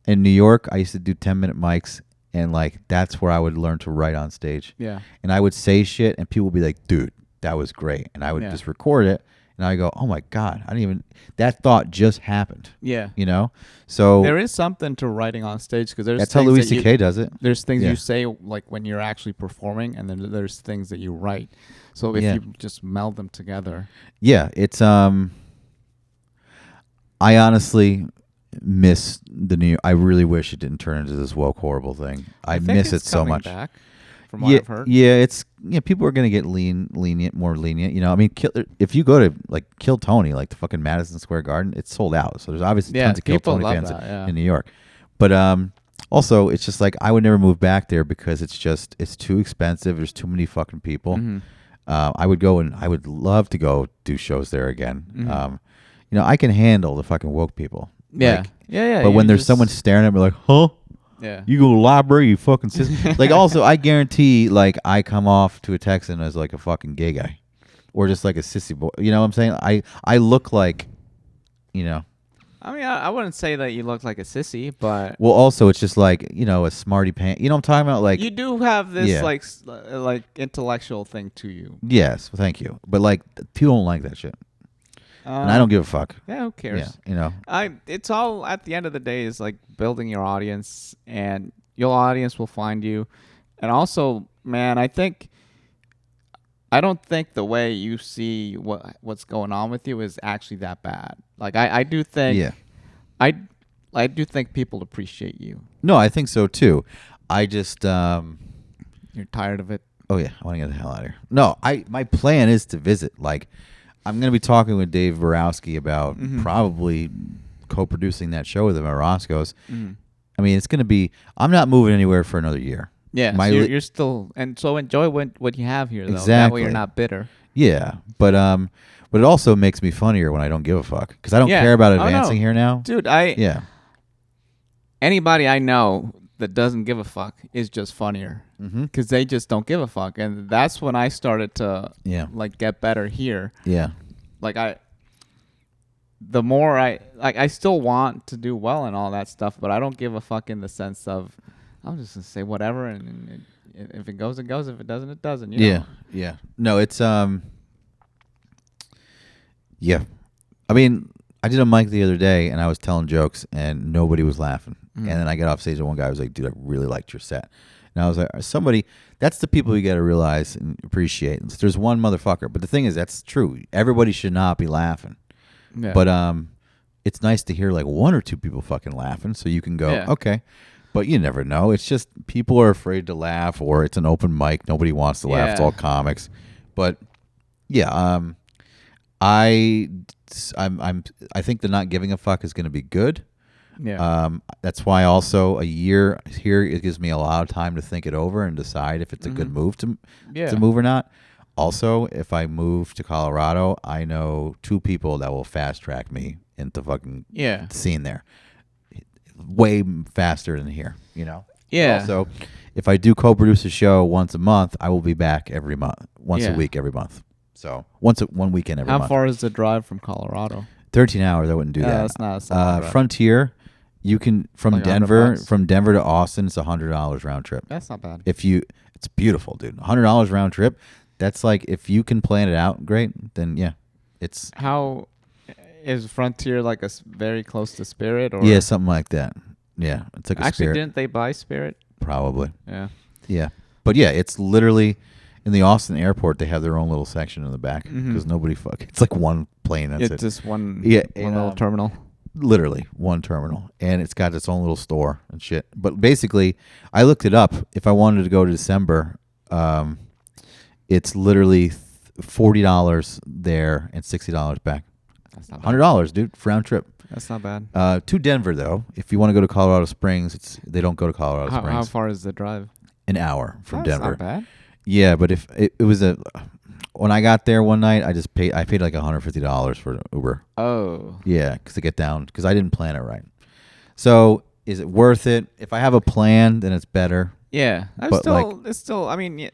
In New York, I used to do 10-minute mics, and like that's where I would learn to write on stage. Yeah. And I would say shit, and people would be like, "Dude, that was great," and I would just record it, and I go, "Oh my god, that thought just happened." Yeah. So there is something to writing on stage, because that's how Louis C.K. does it. There's things you say like when you're actually performing, and then there's things that you write. So if you just meld them together. Yeah, it's I honestly miss the New York. I really wish it didn't turn into this woke horrible thing. I miss it so much. Back, from what I've heard. Yeah, people are gonna get more lenient. If you go to like Kill Tony, like the fucking Madison Square Garden, it's sold out. So there's obviously tons of Kill Tony fans in New York. But also it's just like I would never move back there because it's too expensive. There's too many fucking people. I would go, and I would love to go do shows there again. I can handle the fucking woke people. Yeah. Like, but when there's someone staring at me like, huh? Yeah. You go to the library, you fucking sis. Like, also, I guarantee, like, I come off to a Texan as, like, a fucking gay guy. Or just, like, a sissy boy. You know what I'm saying? I look like, I mean, I wouldn't say that you look like a sissy, but... Well, also, it's just like, a smarty pants. You know what I'm talking about? Like, you do have this, like intellectual thing to you. Yes, thank you. But, like, people don't like that shit. And I don't give a fuck. Yeah, who cares? Yeah, it's all, at the end of the day, is like building your audience, and your audience will find you. And also, man, I don't think the way you see what's going on with you is actually that bad. Like I do think, I do think people appreciate you. No, I think so too. I just you're tired of it. Oh yeah, I want to get the hell out of here. No, my plan is to visit. Like, I'm going to be talking with Dave Borowski about probably co-producing that show with him at Roscoe's. I mean, it's going to be... I'm not moving anywhere for another year. Yeah, so you're still... And so enjoy what you have here, though. Exactly. That way you're not bitter. Yeah, but it also makes me funnier when I don't give a fuck. Because I don't care about advancing here now. Dude, anybody I know that doesn't give a fuck is just funnier. Because they just don't give a fuck. And that's when I started to like get better here. Yeah. Like the more I still want to do well and all that stuff, but I don't give a fuck in the sense of I'm just gonna say whatever, and if it goes, it goes. If it doesn't, it doesn't. You know? Yeah. No, it's yeah. I mean, I did a mic the other day, and I was telling jokes, and nobody was laughing. And then I got off stage, and one guy was like, "Dude, I really liked your set." And I was like, that's the people you got to realize and appreciate. There's one motherfucker. But the thing is, that's true. Everybody should not be laughing. Yeah. But it's nice to hear like one or two people fucking laughing, so you can go, okay. But you never know. It's just people are afraid to laugh, or it's an open mic. Nobody wants to laugh. It's all comics. But yeah, I think the not giving a fuck is going to be good. Yeah. That's why also a year here, it gives me a lot of time to think it over and decide if it's a good move to move or not. Also, if I move to Colorado, I know 2 people that will fast track me into fucking scene there. Way faster than here, you know? Yeah. Also, if I do co-produce a show once a month, I will be back every month, once a week every month. So 1 weekend every month. How far is the drive from Colorado? 13 hours. I wouldn't do that. That's not Frontier, you can from like Denver to Austin. It's $100 round trip. That's not bad. It's beautiful, dude. $100 round trip. That's like if you can plan it out, great. Then yeah, it's how. Is Frontier like very close to Spirit? Or? Yeah, something like that. Yeah, it's like a Actually, Spirit. didn't they buy Spirit? Probably. Yeah. Yeah. But yeah, it's literally in the Austin airport. They have their own little section in the back because nobody it's like one plane. That's it. It's just one little terminal. Literally one terminal. And it's got its own little store and shit. But basically, I looked it up. If I wanted to go to December, it's literally $40 there and $60 back. That's not bad. $100, dude, for round trip. That's not bad. To Denver, though, if you want to go to Colorado Springs, they don't go to Colorado Springs. How far is the drive? An hour from That's Denver. Not bad. Yeah, but if it was when I got there one night, I paid like $150 for an Uber. Oh. Yeah, to get down because I didn't plan it right. So is it worth it? If I have a plan, then it's better. Yeah, it's still. I mean,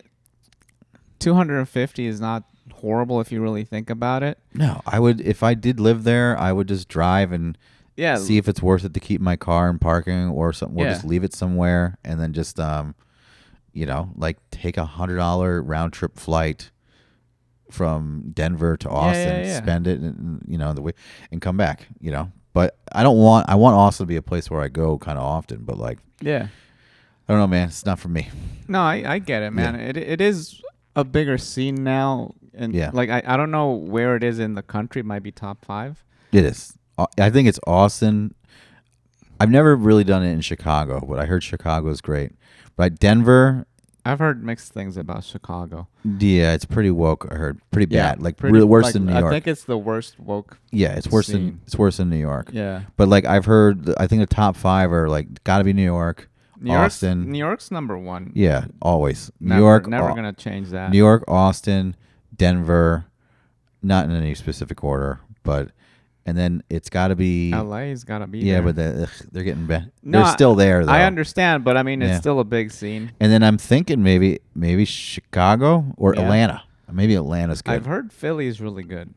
250 is not horrible if you really think about it. No, I would if I did live there, I would just drive and see if it's worth it to keep my car in parking or something, or just leave it somewhere and then just like take $100 round trip flight from Denver to Austin, spend it and the way and come back, But I want Austin to be a place where I go kind of often, but like I don't know, man, it's not for me. No, I get it, man. It is a bigger scene now. And like I don't know where it is in the country. It might be top 5. It is. I think it's Austin. I've never really done it in Chicago, but I heard Chicago is great. But Denver, I've heard mixed things about Chicago. Yeah, it's pretty woke. I heard pretty bad, really worse than New York. I think it's the worst woke. Yeah, it's worse than New York. Yeah, but like I've heard, I think the top 5 are like got to be New York. Austin. New York's number 1. Yeah, always. New York. Never gonna change that. New York, Austin, Denver, not in any specific order, and then it's got to be LA's got to be. Yeah, there. but they're getting better. No, they're still there though. I understand, but I mean it's still a big scene. And then I'm thinking maybe Chicago or Atlanta. Maybe Atlanta's good. I've heard Philly's really good.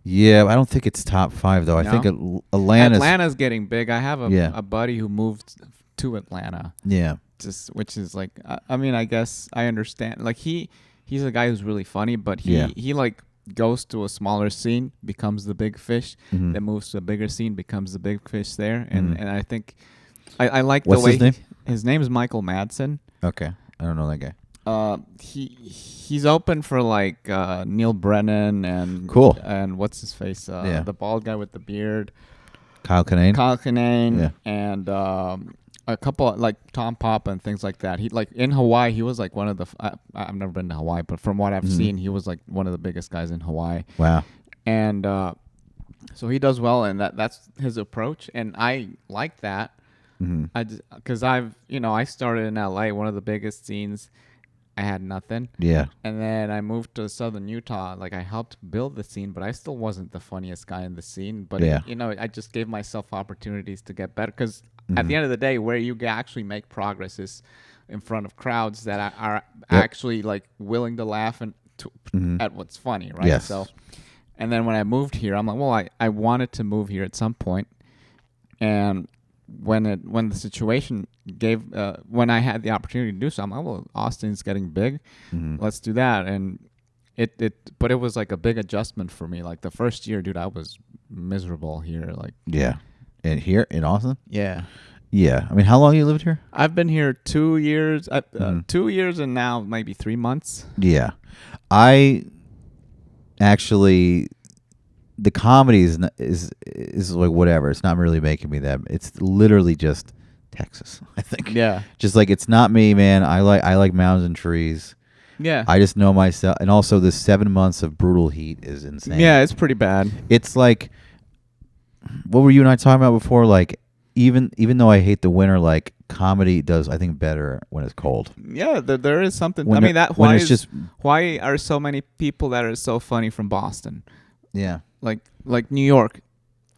Yeah, I don't think it's top 5 though. I think Atlanta's getting big. I have a buddy who moved to Atlanta. Yeah. Which is like I mean I guess I understand. Like he's a guy who's really funny, but he like goes to a smaller scene, becomes the big fish, then moves to a bigger scene, becomes the big fish there. And I think I like What's the way his name? His name's Michael Madsen. Okay. I don't know that guy. He's open for like Neil Brennan and cool. And what's his face? The bald guy with the beard. Kyle Kinane. Yeah. And a couple like Tom Papa and things like that. He like in Hawaii, he was like one of the. I've never been to Hawaii, but from what I've seen, he was like one of the biggest guys in Hawaii. Wow. And so he does well, and that's his approach, and I like that. Because I started in LA, one of the biggest scenes. I had nothing. Yeah. And then I moved to Southern Utah. Like I helped build the scene, but I still wasn't the funniest guy in the scene. But I just gave myself opportunities to get better. Because at the end of the day, where you actually make progress is in front of crowds that are actually like willing to laugh and at what's funny, right? Yes. So, and then when I moved here, I'm like, well, I wanted to move here at some point, and when the situation when I had the opportunity to do so, I'm like, well, Austin's getting big, let's do that. And but it was like a big adjustment for me. Like the first year, dude, I was miserable here. Like and here in Austin. Yeah. I mean, how long you lived here? I've been here 2 years. 2 years and now maybe 3 months. Yeah, I actually the comedy is like whatever. It's not really making me that. It's literally just Texas. I think. Yeah. Just like it's not me, man. I like mountains and trees. Yeah. I just know myself, and also this 7 months of brutal heat is insane. Yeah, it's pretty bad. It's like, what were you and I talking about before? Like, even though I hate the winter, like comedy does, I think, better when it's cold. Yeah, there is something. When I mean, why are so many people that are so funny from Boston? Yeah, like New York,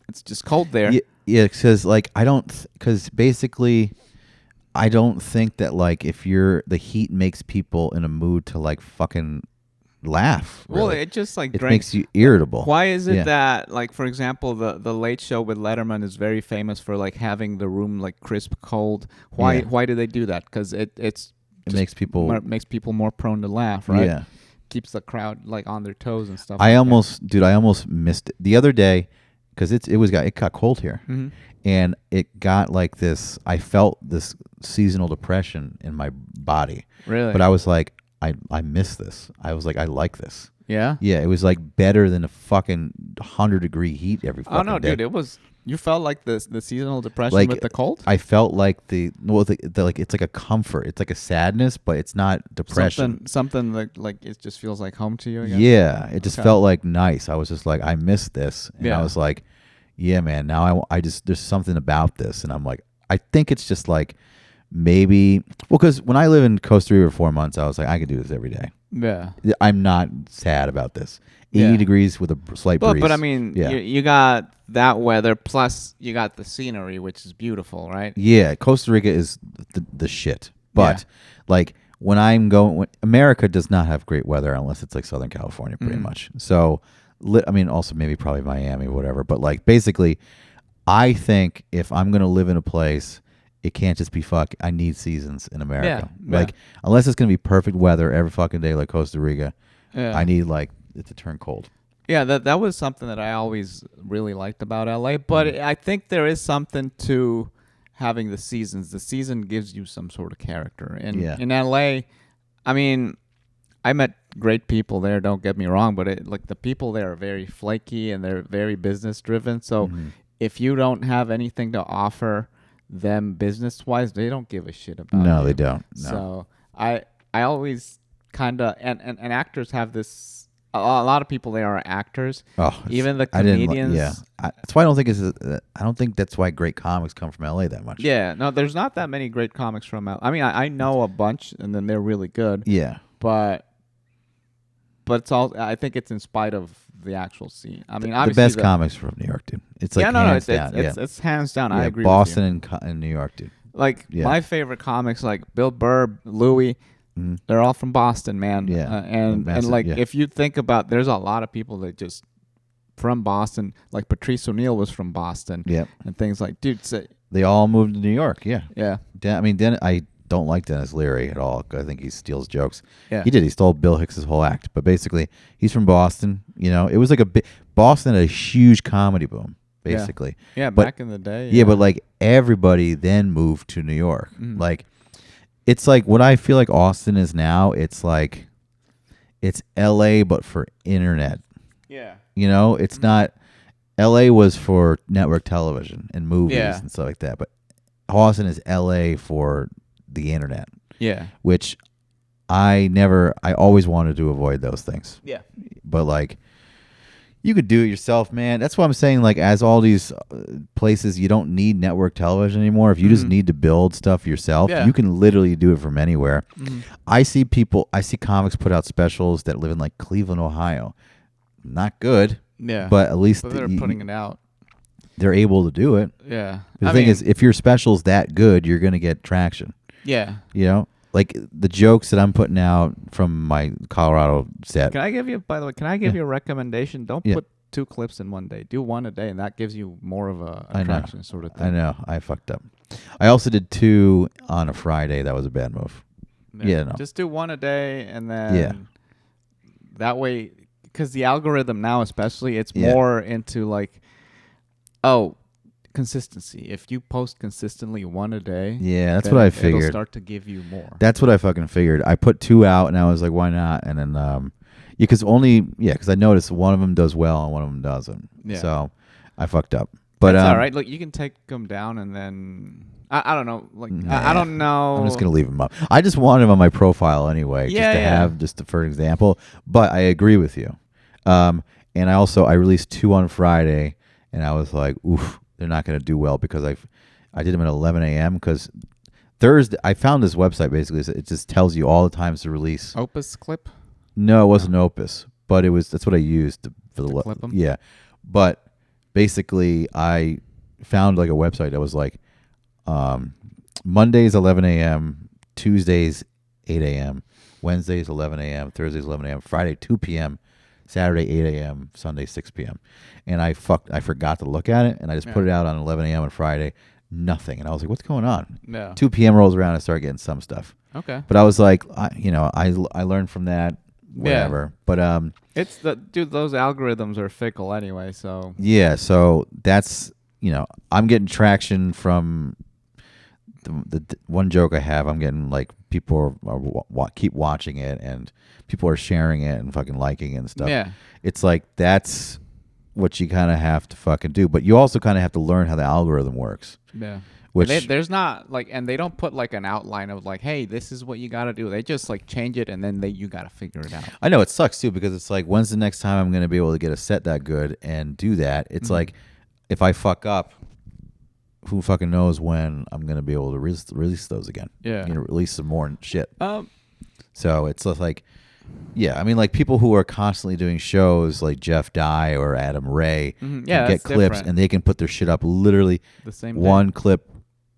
it's just cold there. Yeah, because like because basically, I don't think that like if the heat makes people in a mood to like fucking laugh. Really. Well, it just like it makes you irritable. Why is it that, like, for example, the Late Show with Letterman is very famous for like having the room like crisp cold? Why do they do that? Because it makes people more prone to laugh, right? Yeah, keeps the crowd like on their toes and stuff. I almost missed it the other day because it got cold here, and it got like this. I felt this seasonal depression in my body. Really, but I was like, I miss this. I was like, I like this. Yeah? Yeah, it was like better than a fucking 100-degree heat every fucking day. Oh, no, dude, it was... You felt like the seasonal depression like, with the cold? I felt like like it's like a comfort. It's like a sadness, but it's not depression. Something like it just feels like home to you, I guess? Yeah, it just felt like nice. I was just like, I miss this. And I was like, yeah, man, now I just, there's something about this. And I'm like, I think it's just like, maybe, well, because when I live in Costa Rica for 4 months, I was like, I could do this every day. Yeah. I'm not sad about this. 80 degrees with a slight breeze. But I mean, you got that weather, plus you got the scenery, which is beautiful, right? Yeah, Costa Rica is the shit. But like when America does not have great weather unless it's like Southern California, pretty much. So, I mean, also maybe probably Miami or whatever. But like basically, I think if I'm gonna live in a place, it can't just be I need seasons in America. Yeah. Like unless it's gonna be perfect weather every fucking day, like Costa Rica. Yeah. I need like it to turn cold. Yeah, that was something that I always really liked about LA. But I think there is something to having the seasons. The season gives you some sort of character. And in LA, I mean, I met great people there. Don't get me wrong, but like the people there are very flaky and they're very business driven. So if you don't have anything to offer them business wise, they don't give a shit about No, you. they don't. No. So I always kind of and actors have this. A lot of people there are actors. Oh, even the comedians. That's why I don't think I don't think that's why great comics come from LA that much. Yeah, no, there's not that many great comics from LA. I mean, I know a bunch, and then they're really good. Yeah, but it's all. I think it's in spite of the actual scene. I mean, the best comics from New York, dude. It's like hands down. It's hands down. Yeah, I agree. Boston and New York, dude. Like my favorite comics, like Bill Burr, Louis. They're all from Boston, man. Yeah, and like if you think about, there's a lot of people that just from Boston. Like Patrice O'Neill was from Boston. Yeah, and things like, dude, they all moved to New York. Yeah, yeah. I mean, I don't like Dennis Leary at all. I think he steals jokes. Yeah, he did. He stole Bill Hicks's whole act. But basically, he's from Boston. You know, it was like Boston had a huge comedy boom. Basically, yeah, back in the day. Yeah, but like everybody then moved to New York. Like. It's like what I feel like Austin is now. It's like it's LA, but for internet. Yeah. You know, it's not. LA was for network television and movies and stuff like that, but Austin is LA for the internet. Yeah. Which I always wanted to avoid those things. Yeah. But like. You could do it yourself, man. That's what I'm saying. Like, as all these places, you don't need network television anymore. If you just need to build stuff yourself, you can literally do it from anywhere. I see comics put out specials that live in like Cleveland, Ohio. Not good. Yeah. But at least they're putting it out. They're able to do it. Yeah. The thing is, if your special's that good, you're going to get traction. Yeah. You know? Like the jokes that I'm putting out from my Colorado set. Can I give you a recommendation? Don't put 2 clips in one day. Do 1 a day, and that gives you more of a attraction sort of thing. I know. I fucked up. I also did 2 on a Friday. That was a bad move. Yeah, no. Just do 1 a day, and then that way, because the algorithm now especially, it's more into like, consistency. If you post consistently 1 a day, that's what I figured. It'll start to give you more. That's what I fucking figured. I put 2 out, and I was like, why not? And then, because I noticed one of them does well and one of them doesn't. Yeah. So I fucked up. But that's all right. Look, you can take them down and then I don't know. Like I don't know. I'm just gonna leave them up. I just want them on my profile anyway, have for example. But I agree with you. And I released 2 on Friday, and I was like, oof, they're not gonna do well because I did them at 11 a.m. because Thursday I found this website basically. It just tells you all the times to release. Opus Clip. No, it wasn't Opus, but that's what I used for the clip them. Yeah, but basically I found like a website that was like Mondays 11 a.m., Tuesdays 8 a.m., Wednesdays 11 a.m., Thursdays 11 a.m., Friday 2 p.m., Saturday 8 a.m., Sunday 6 p.m. And I forgot to look at it, and I just put it out on 11 a.m. on Friday. Nothing, and I was like, "What's going on?" No. 2 p.m. rolls around, and I start getting some stuff. Okay. But I was like, I learned from that. Whatever. Yeah. But it's those algorithms are fickle anyway. So yeah. So that's I'm getting traction from the one joke I have. I'm getting like people are keep watching it, and people are sharing it and fucking liking it and stuff. Yeah. It's like that's what you kind of have to fucking do, but you also kind of have to learn how the algorithm works. Yeah. Which there's not like, and they don't put like an outline of like, hey, this is what you got to do. They just like change it, and then you got to figure it out. I know it sucks too, because it's like, when's the next time I'm going to be able to get a set that good and do that? It's like, if I fuck up, who fucking knows when I'm going to be able to release those again? Yeah. Release some more shit. So it's just like, yeah, I mean, like people who are constantly doing shows like Jeff Dye or Adam Ray can get clips, and they can put their shit up literally the same one clip.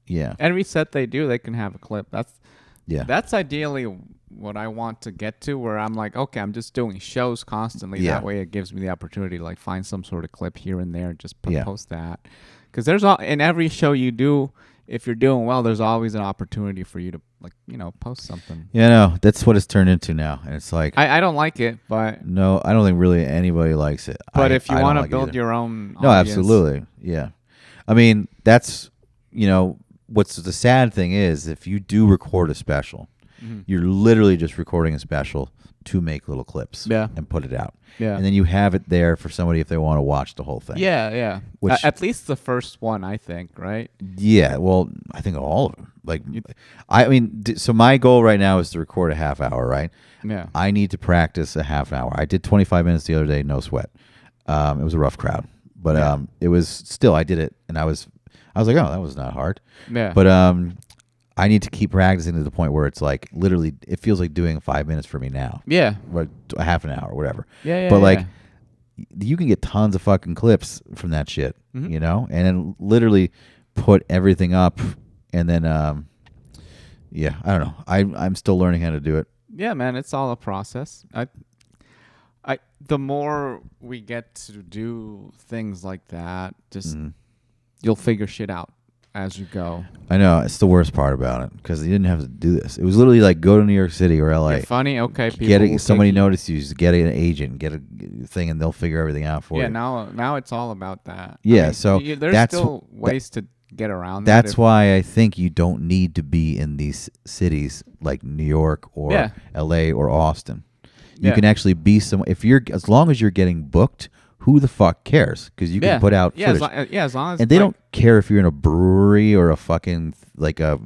Yeah. Every set they do, they can have a clip. That's ideally what I want to get to, where I'm like, okay, I'm just doing shows constantly. That way it gives me the opportunity to like find some sort of clip here and there and just post that. Because in every show you do, if you're doing well, there's always an opportunity for you to like, post something. Yeah, no, that's what it's turned into now. And it's like, I don't like it, but no, I don't think really anybody likes it. But if you want to build your own audience, no, absolutely. Yeah. I mean, that's, what's the sad thing is, if you do record a special, you're literally just recording a special to make little clips and put it out. Yeah. And then you have it there for somebody if they want to watch the whole thing. Yeah, yeah. At least the first one, I think, right? Yeah, well, I think all of them. Like, I mean, so my goal right now is to record a half hour, right? Yeah. I need to practice a half hour. I did 25 minutes the other day, no sweat. It was a rough crowd, but it was still, I did it, and I was like, oh, that was not hard. Yeah. But I need to keep practicing to the point where it's like literally, it feels like doing 5 minutes for me now. Yeah. Or a half an hour, whatever. Yeah. But like, you can get tons of fucking clips from that shit, and then literally put everything up, and then I don't know. I'm still learning how to do it. Yeah, man, it's all a process. The more we get to do things like that, just you'll figure shit out as you go. I know, it's the worst part about it, because you didn't have to do this. It was literally like, go to New York City or LA. You're funny, okay. People somebody notice you, get an agent, get a thing, and they'll figure everything out for you. Yeah, now it's all about that. Yeah, I mean, so there's still ways to get around that. That's why I think you don't need to be in these cities like New York or LA or Austin. You can actually be as long as you're getting booked. Who the fuck cares? Because you can put out footage. As long as... And they don't care if you're in a brewery or a fucking, like a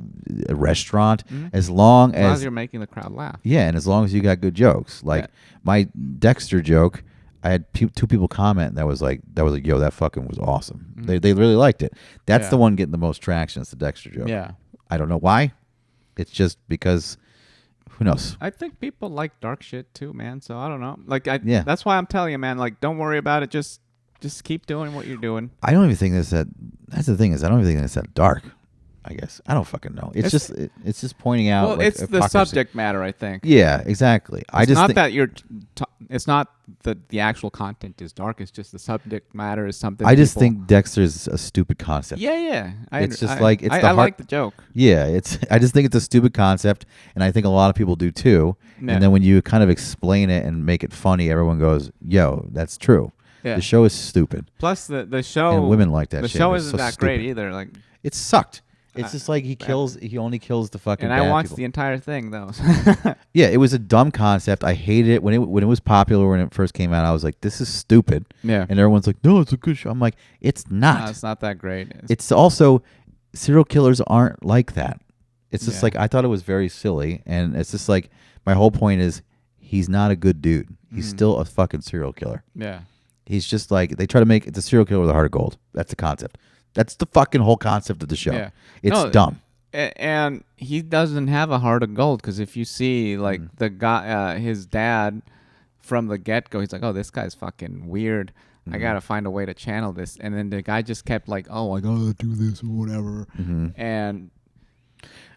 restaurant, as long as you're making the crowd laugh. Yeah, and as long as you got good jokes. Like, my Dexter joke, I had two people comment that was like, yo, that fucking was awesome. They really liked it. That's the one getting the most traction. It's the Dexter joke. Yeah. I don't know why. It's just because... Who knows? I think people like dark shit too, man. So I don't know. Like, that's why I'm telling you, man. Like, don't worry about it. Just keep doing what you're doing. I don't even think that's the thing is, I don't even think it's that dark. I guess I don't fucking know. It's just pointing out. Well, like, it's the subject matter, I think. Yeah, exactly. It's not that the actual content is dark. It's just the subject matter is something. I just think Dexter's a stupid concept. Yeah. I like the joke. Yeah, I just think it's a stupid concept, and I think a lot of people do too. Yeah. And then when you kind of explain it and make it funny, everyone goes, "Yo, that's true." Yeah. The show is stupid. Plus the show, and women like that. The shit. show isn't that great either. Like, it sucked. It's just like he only kills the fucking And bad I watched people. the entire thing though. Yeah, it was a dumb concept. I hated it when it was popular when it first came out. I was like, this is stupid. Yeah. And everyone's like, no, it's a good show. I'm like, it's not. No, it's not that great. It's also serial killers aren't like that. It's just Yeah. like I thought it was very silly, and it's just like my whole point is he's not a good dude. He's still a fucking serial killer. Yeah. He's just like they try to make it the serial killer with a heart of gold. That's the concept. That's the fucking whole concept of the show. Yeah. It's dumb. And he doesn't have a heart of gold because if you see like the guy, his dad, from the get go, he's like, "Oh, this guy's fucking weird. I gotta find a way to channel this." And then the guy just kept like, "Oh, I gotta do this or whatever." And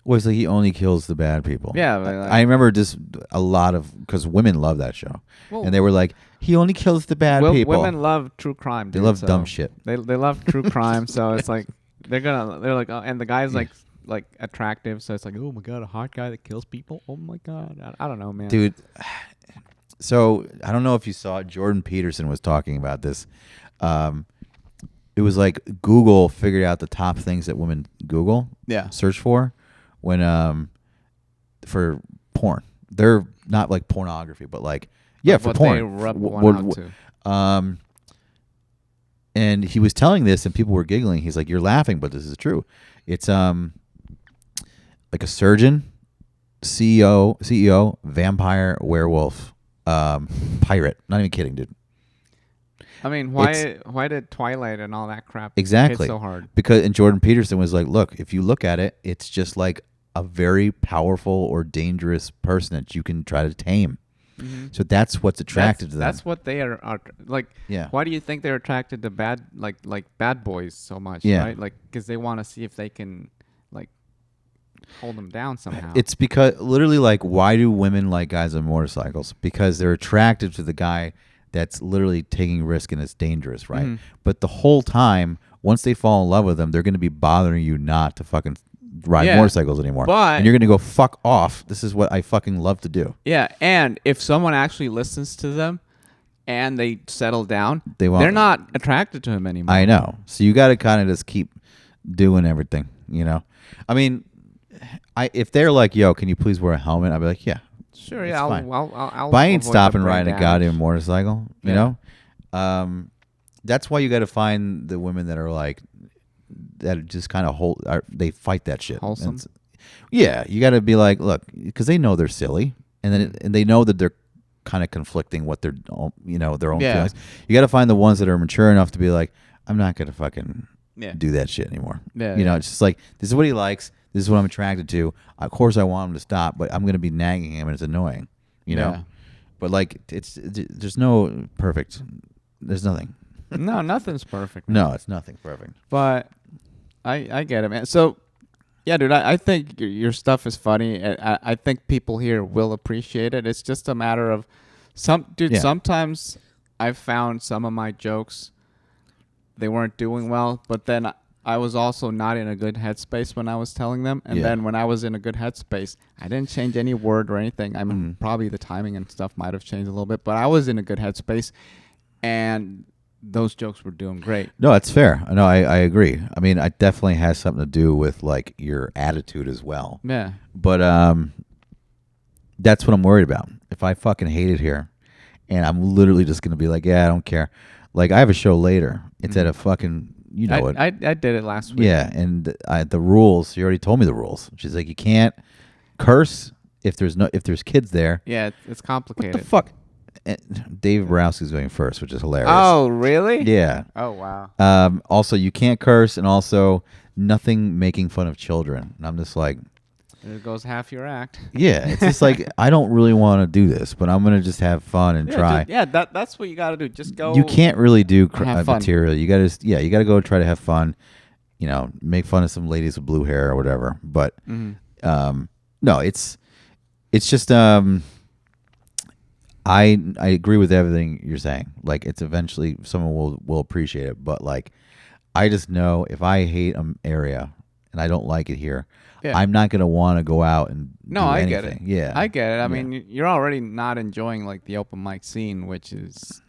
Well, it's like he only kills the bad people. yeah, like, I remember just a lot of because women love that show, and they were like, he only kills the bad people. Women love true crime. They dude, love so dumb shit. They love true crime, so it's like they're like, oh, and the guy's like attractive, so it's like, oh my god, a hot guy that kills people. Oh my god, I don't know, man. Dude. So I don't know if you saw it. Jordan Peterson was talking about this. It was like Google figured out the top things that women Google search for when for porn. They're not like pornography, but like for porn. They rub one out to. And he was telling this, and people were giggling. He's like, "You're laughing, but this is true. It's like a surgeon, CEO, vampire, werewolf, pirate. Not even kidding, dude. I mean, why did Twilight and all that crap exactly hit so hard? Because and Jordan Peterson was like, look, if you look at it, it's just like a very powerful or dangerous person that you can try to tame. So that's what's attracted to them. That's what they are like. Yeah. Why do you think they're attracted to bad boys so much? Yeah. Right. Like because they want to see if they can like hold them down somehow. It's because literally like why do women like guys on motorcycles? Because they're attracted to the guy that's literally taking risk and it's dangerous, right? But the whole time, once they fall in love with them, they're going to be bothering you not to fucking ride motorcycles anymore. And you're going to go, fuck off. This is what I fucking love to do. Yeah, and if someone actually listens to them and they settle down, they're not attracted to him anymore. I know. So you got to kind of just keep doing everything, you know? I mean, if they're like, yo, can you please wear a helmet? I'll be like, yeah. Sure, yeah, I'll but I ain't avoid stopping the brain riding a damage. goddamn motorcycle, you know? That's why you got to find the women that are like, that just kind of they fight that shit. Wholesome? Yeah, you got to be like, look, because they know they're silly, and then and they know that they're kind of conflicting what their own feelings. You got to find the ones that are mature enough to be like, I'm not gonna fucking do that shit anymore. Yeah, you know, it's just like this is what he likes. This is what I'm attracted to. Of course, I want him to stop, but I'm gonna be nagging him, and it's annoying. You know, but like there's no perfect. There's nothing. No, nothing's perfect. No, it's nothing perfect. But I get it, man. So, yeah, dude, I think your stuff is funny. I think people here will appreciate it. It's just a matter of sometimes I've found some of my jokes, they weren't doing well, but then I was also not in a good headspace when I was telling them. And then when I was in a good headspace, I didn't change any word or anything. I mean, probably the timing and stuff might have changed a little bit, but I was in a good headspace. And those jokes were doing great. No, that's fair. No, I agree. I mean, it definitely has something to do with like your attitude as well. Yeah. But that's what I'm worried about. If I fucking hate it here, and I'm literally just gonna be like, yeah, I don't care. Like I have a show later. It's at a fucking, you know it. I did it last week. Yeah, and the rules. She already told me the rules. She's like, you can't curse if there's kids there. Yeah, it's complicated. What the fuck? And Dave Borowski's going first, which is hilarious. Oh, really? Yeah. Oh, wow. Also, you can't curse, and also nothing making fun of children. And I'm just like, there goes half your act. yeah, it's just like I don't really want to do this, but I'm gonna just have fun and try. That's what you got to do. Just go. You can't really do have fun. material. You gotta, you gotta go try to have fun. You know, make fun of some ladies with blue hair or whatever. But no, it's just I agree with everything you're saying. Like, it's eventually someone will appreciate it. But like, I just know if I hate an area, and I don't like it here, Yeah. I'm not gonna want to go out and do I anything. get it. Yeah, I get it. I mean, you're already not enjoying like the open mic scene, which is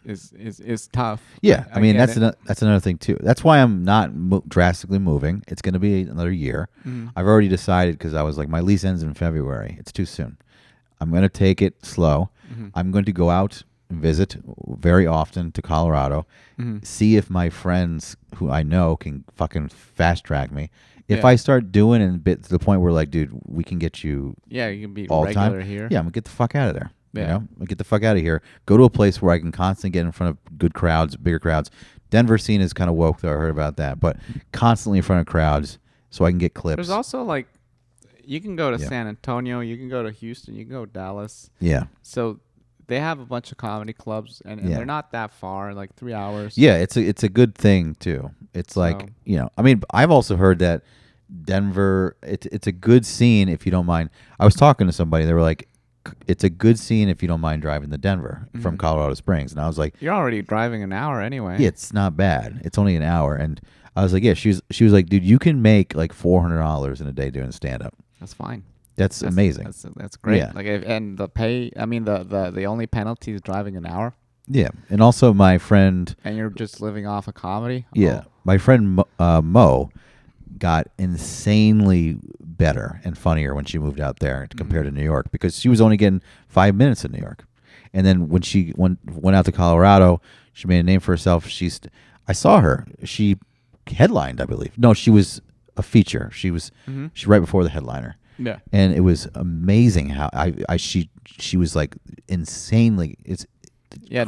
tough. Yeah, I mean get that's another thing too. That's why I'm not drastically moving. It's going to be another year. Mhm. I've already decided because I was like, my lease ends in February. It's too soon. I'm going to take it slow. Mhm. I'm going to go out and visit very often to Colorado, see if my friends who I know can fucking fast track me. If I start doing it to the point where like, dude, we can get you you can be all the regular time. here. Yeah, I'm gonna get the fuck out of there. Yeah. You know, get the fuck out of here. Go to a place where I can constantly get in front of good crowds, bigger crowds. Denver scene is kind of woke, though. I heard about that, but constantly in front of crowds so I can get clips. There's also like, you can go to San Antonio, you can go to Houston, you can go to Dallas. Yeah. So they have a bunch of comedy clubs, and they're not that far, like 3 hours. Yeah, it's a good thing too. It's like I mean, I've also heard that Denver, it's a good scene if you don't mind. I was talking to somebody, they were like, it's a good scene if you don't mind driving to Denver from Colorado Springs, and I was like, you're already driving an hour anyway. Yeah, it's not bad. It's only an hour, and I was like, yeah. She was like, dude, you can make like $400 in a day doing stand up. That's fine. That's amazing. That's great. Yeah. Like, and the pay. I mean, the only penalty is driving an hour. Yeah, and also my friend. And you're just living off of comedy. Yeah, my friend Mo got insanely better and funnier when she moved out there compared to New York, because she was only getting 5 minutes in New York, and then when she went out to Colorado, she made a name for herself. I saw her. She headlined, I believe. No, she was a feature. She was right before the headliner. Yeah, and it was amazing how she was like insanely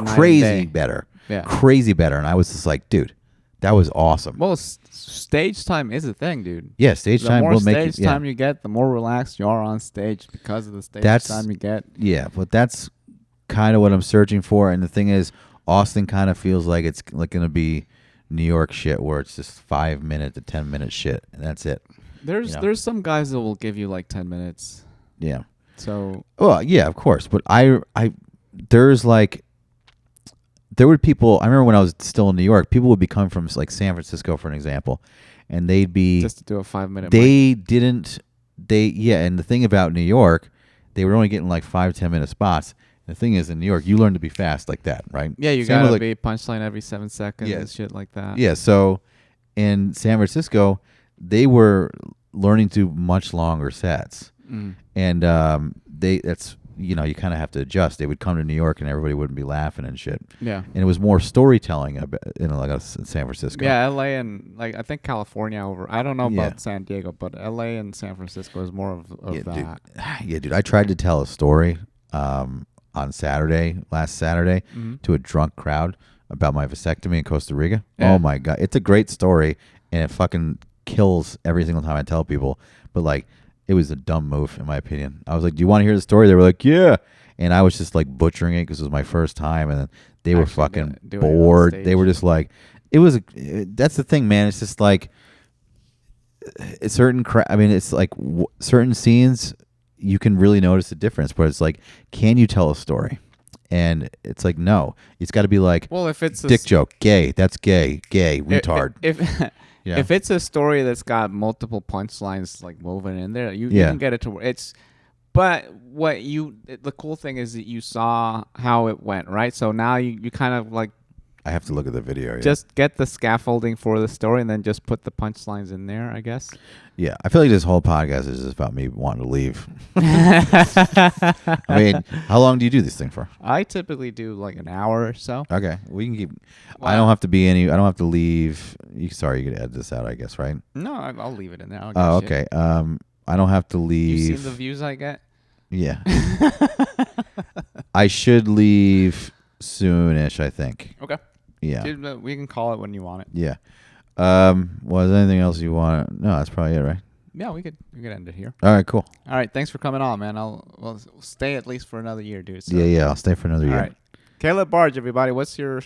crazy better. Yeah, crazy better, and I was just like, dude, that was awesome. Well, stage time is a thing, dude. Yeah, stage time will make you. The more stage time you get, the more relaxed you are on stage because of the stage time you get. Yeah, but that's kind of what I'm searching for. And the thing is, Austin kind of feels like it's like going to be New York shit, where it's just 5 minute to 10 minute shit, and that's it. There's some guys that will give you like 10 minutes. Yeah. So. Well, yeah, of course, but there's like. There were people, I remember when I was still in New York, people would be coming from like San Francisco, for an example, and they'd be just to do a 5 minute. And the thing about New York, they were only getting like 5-10 minute spots. The thing is, in New York, you learn to be fast like that, right? Yeah, you gotta be punchline every 7 seconds and shit like that. Yeah, so in San Francisco, they were learning to much longer sets, and that's. You kind of have to adjust. They would come to New York and everybody wouldn't be laughing and shit. Yeah. And it was more storytelling in San Francisco. Yeah, LA and like I think California over. I don't know about San Diego, but LA and San Francisco is more of that. Yeah, dude. I tried to tell a story on last Saturday, to a drunk crowd about my vasectomy in Costa Rica. Yeah. Oh my God. It's a great story, and it fucking kills every single time I tell people. But like, it was a dumb move, in my opinion. I was like, do you want to hear the story? They were like, yeah. And I was just like butchering it because it was my first time. And then they were fucking bored. They were just like, that's the thing, man. It's just like it's like certain scenes, you can really notice the difference. But it's like, can you tell a story? And it's like, no. It's got to be like, well, if it's dick joke, gay, that's gay, retard. If it's a story that's got multiple punchlines like woven in there, you can get it to it's. But the cool thing is that you saw how it went, right? So now you kind of like. I have to look at the video. Yeah. Just get the scaffolding for the story, and then just put the punchlines in there, I guess. Yeah, I feel like this whole podcast is just about me wanting to leave. I mean, how long do you do this thing for? I typically do like an hour or so. Okay, we can keep. Well, I don't have to leave. Sorry, you could edit this out, I guess, right? No, I'll leave it in there. Oh, okay. I don't have to leave. You seen the views I get? Yeah. I should leave soonish, I think. Okay. Yeah. Dude, we can call it when you want it. Yeah. Was there anything else you want? No, that's probably it, right? Yeah, we could end it here. All right, cool. All right, thanks for coming on, man. We'll stay at least for another year, dude. So. Yeah, I'll stay for another year. All right. Caleb Barge, everybody. What's your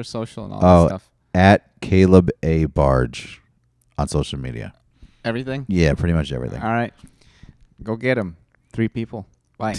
social and all that stuff? At Caleb A. Barge on social media. Everything? Yeah, pretty much everything. All right. Go get him. 3 people. Bye.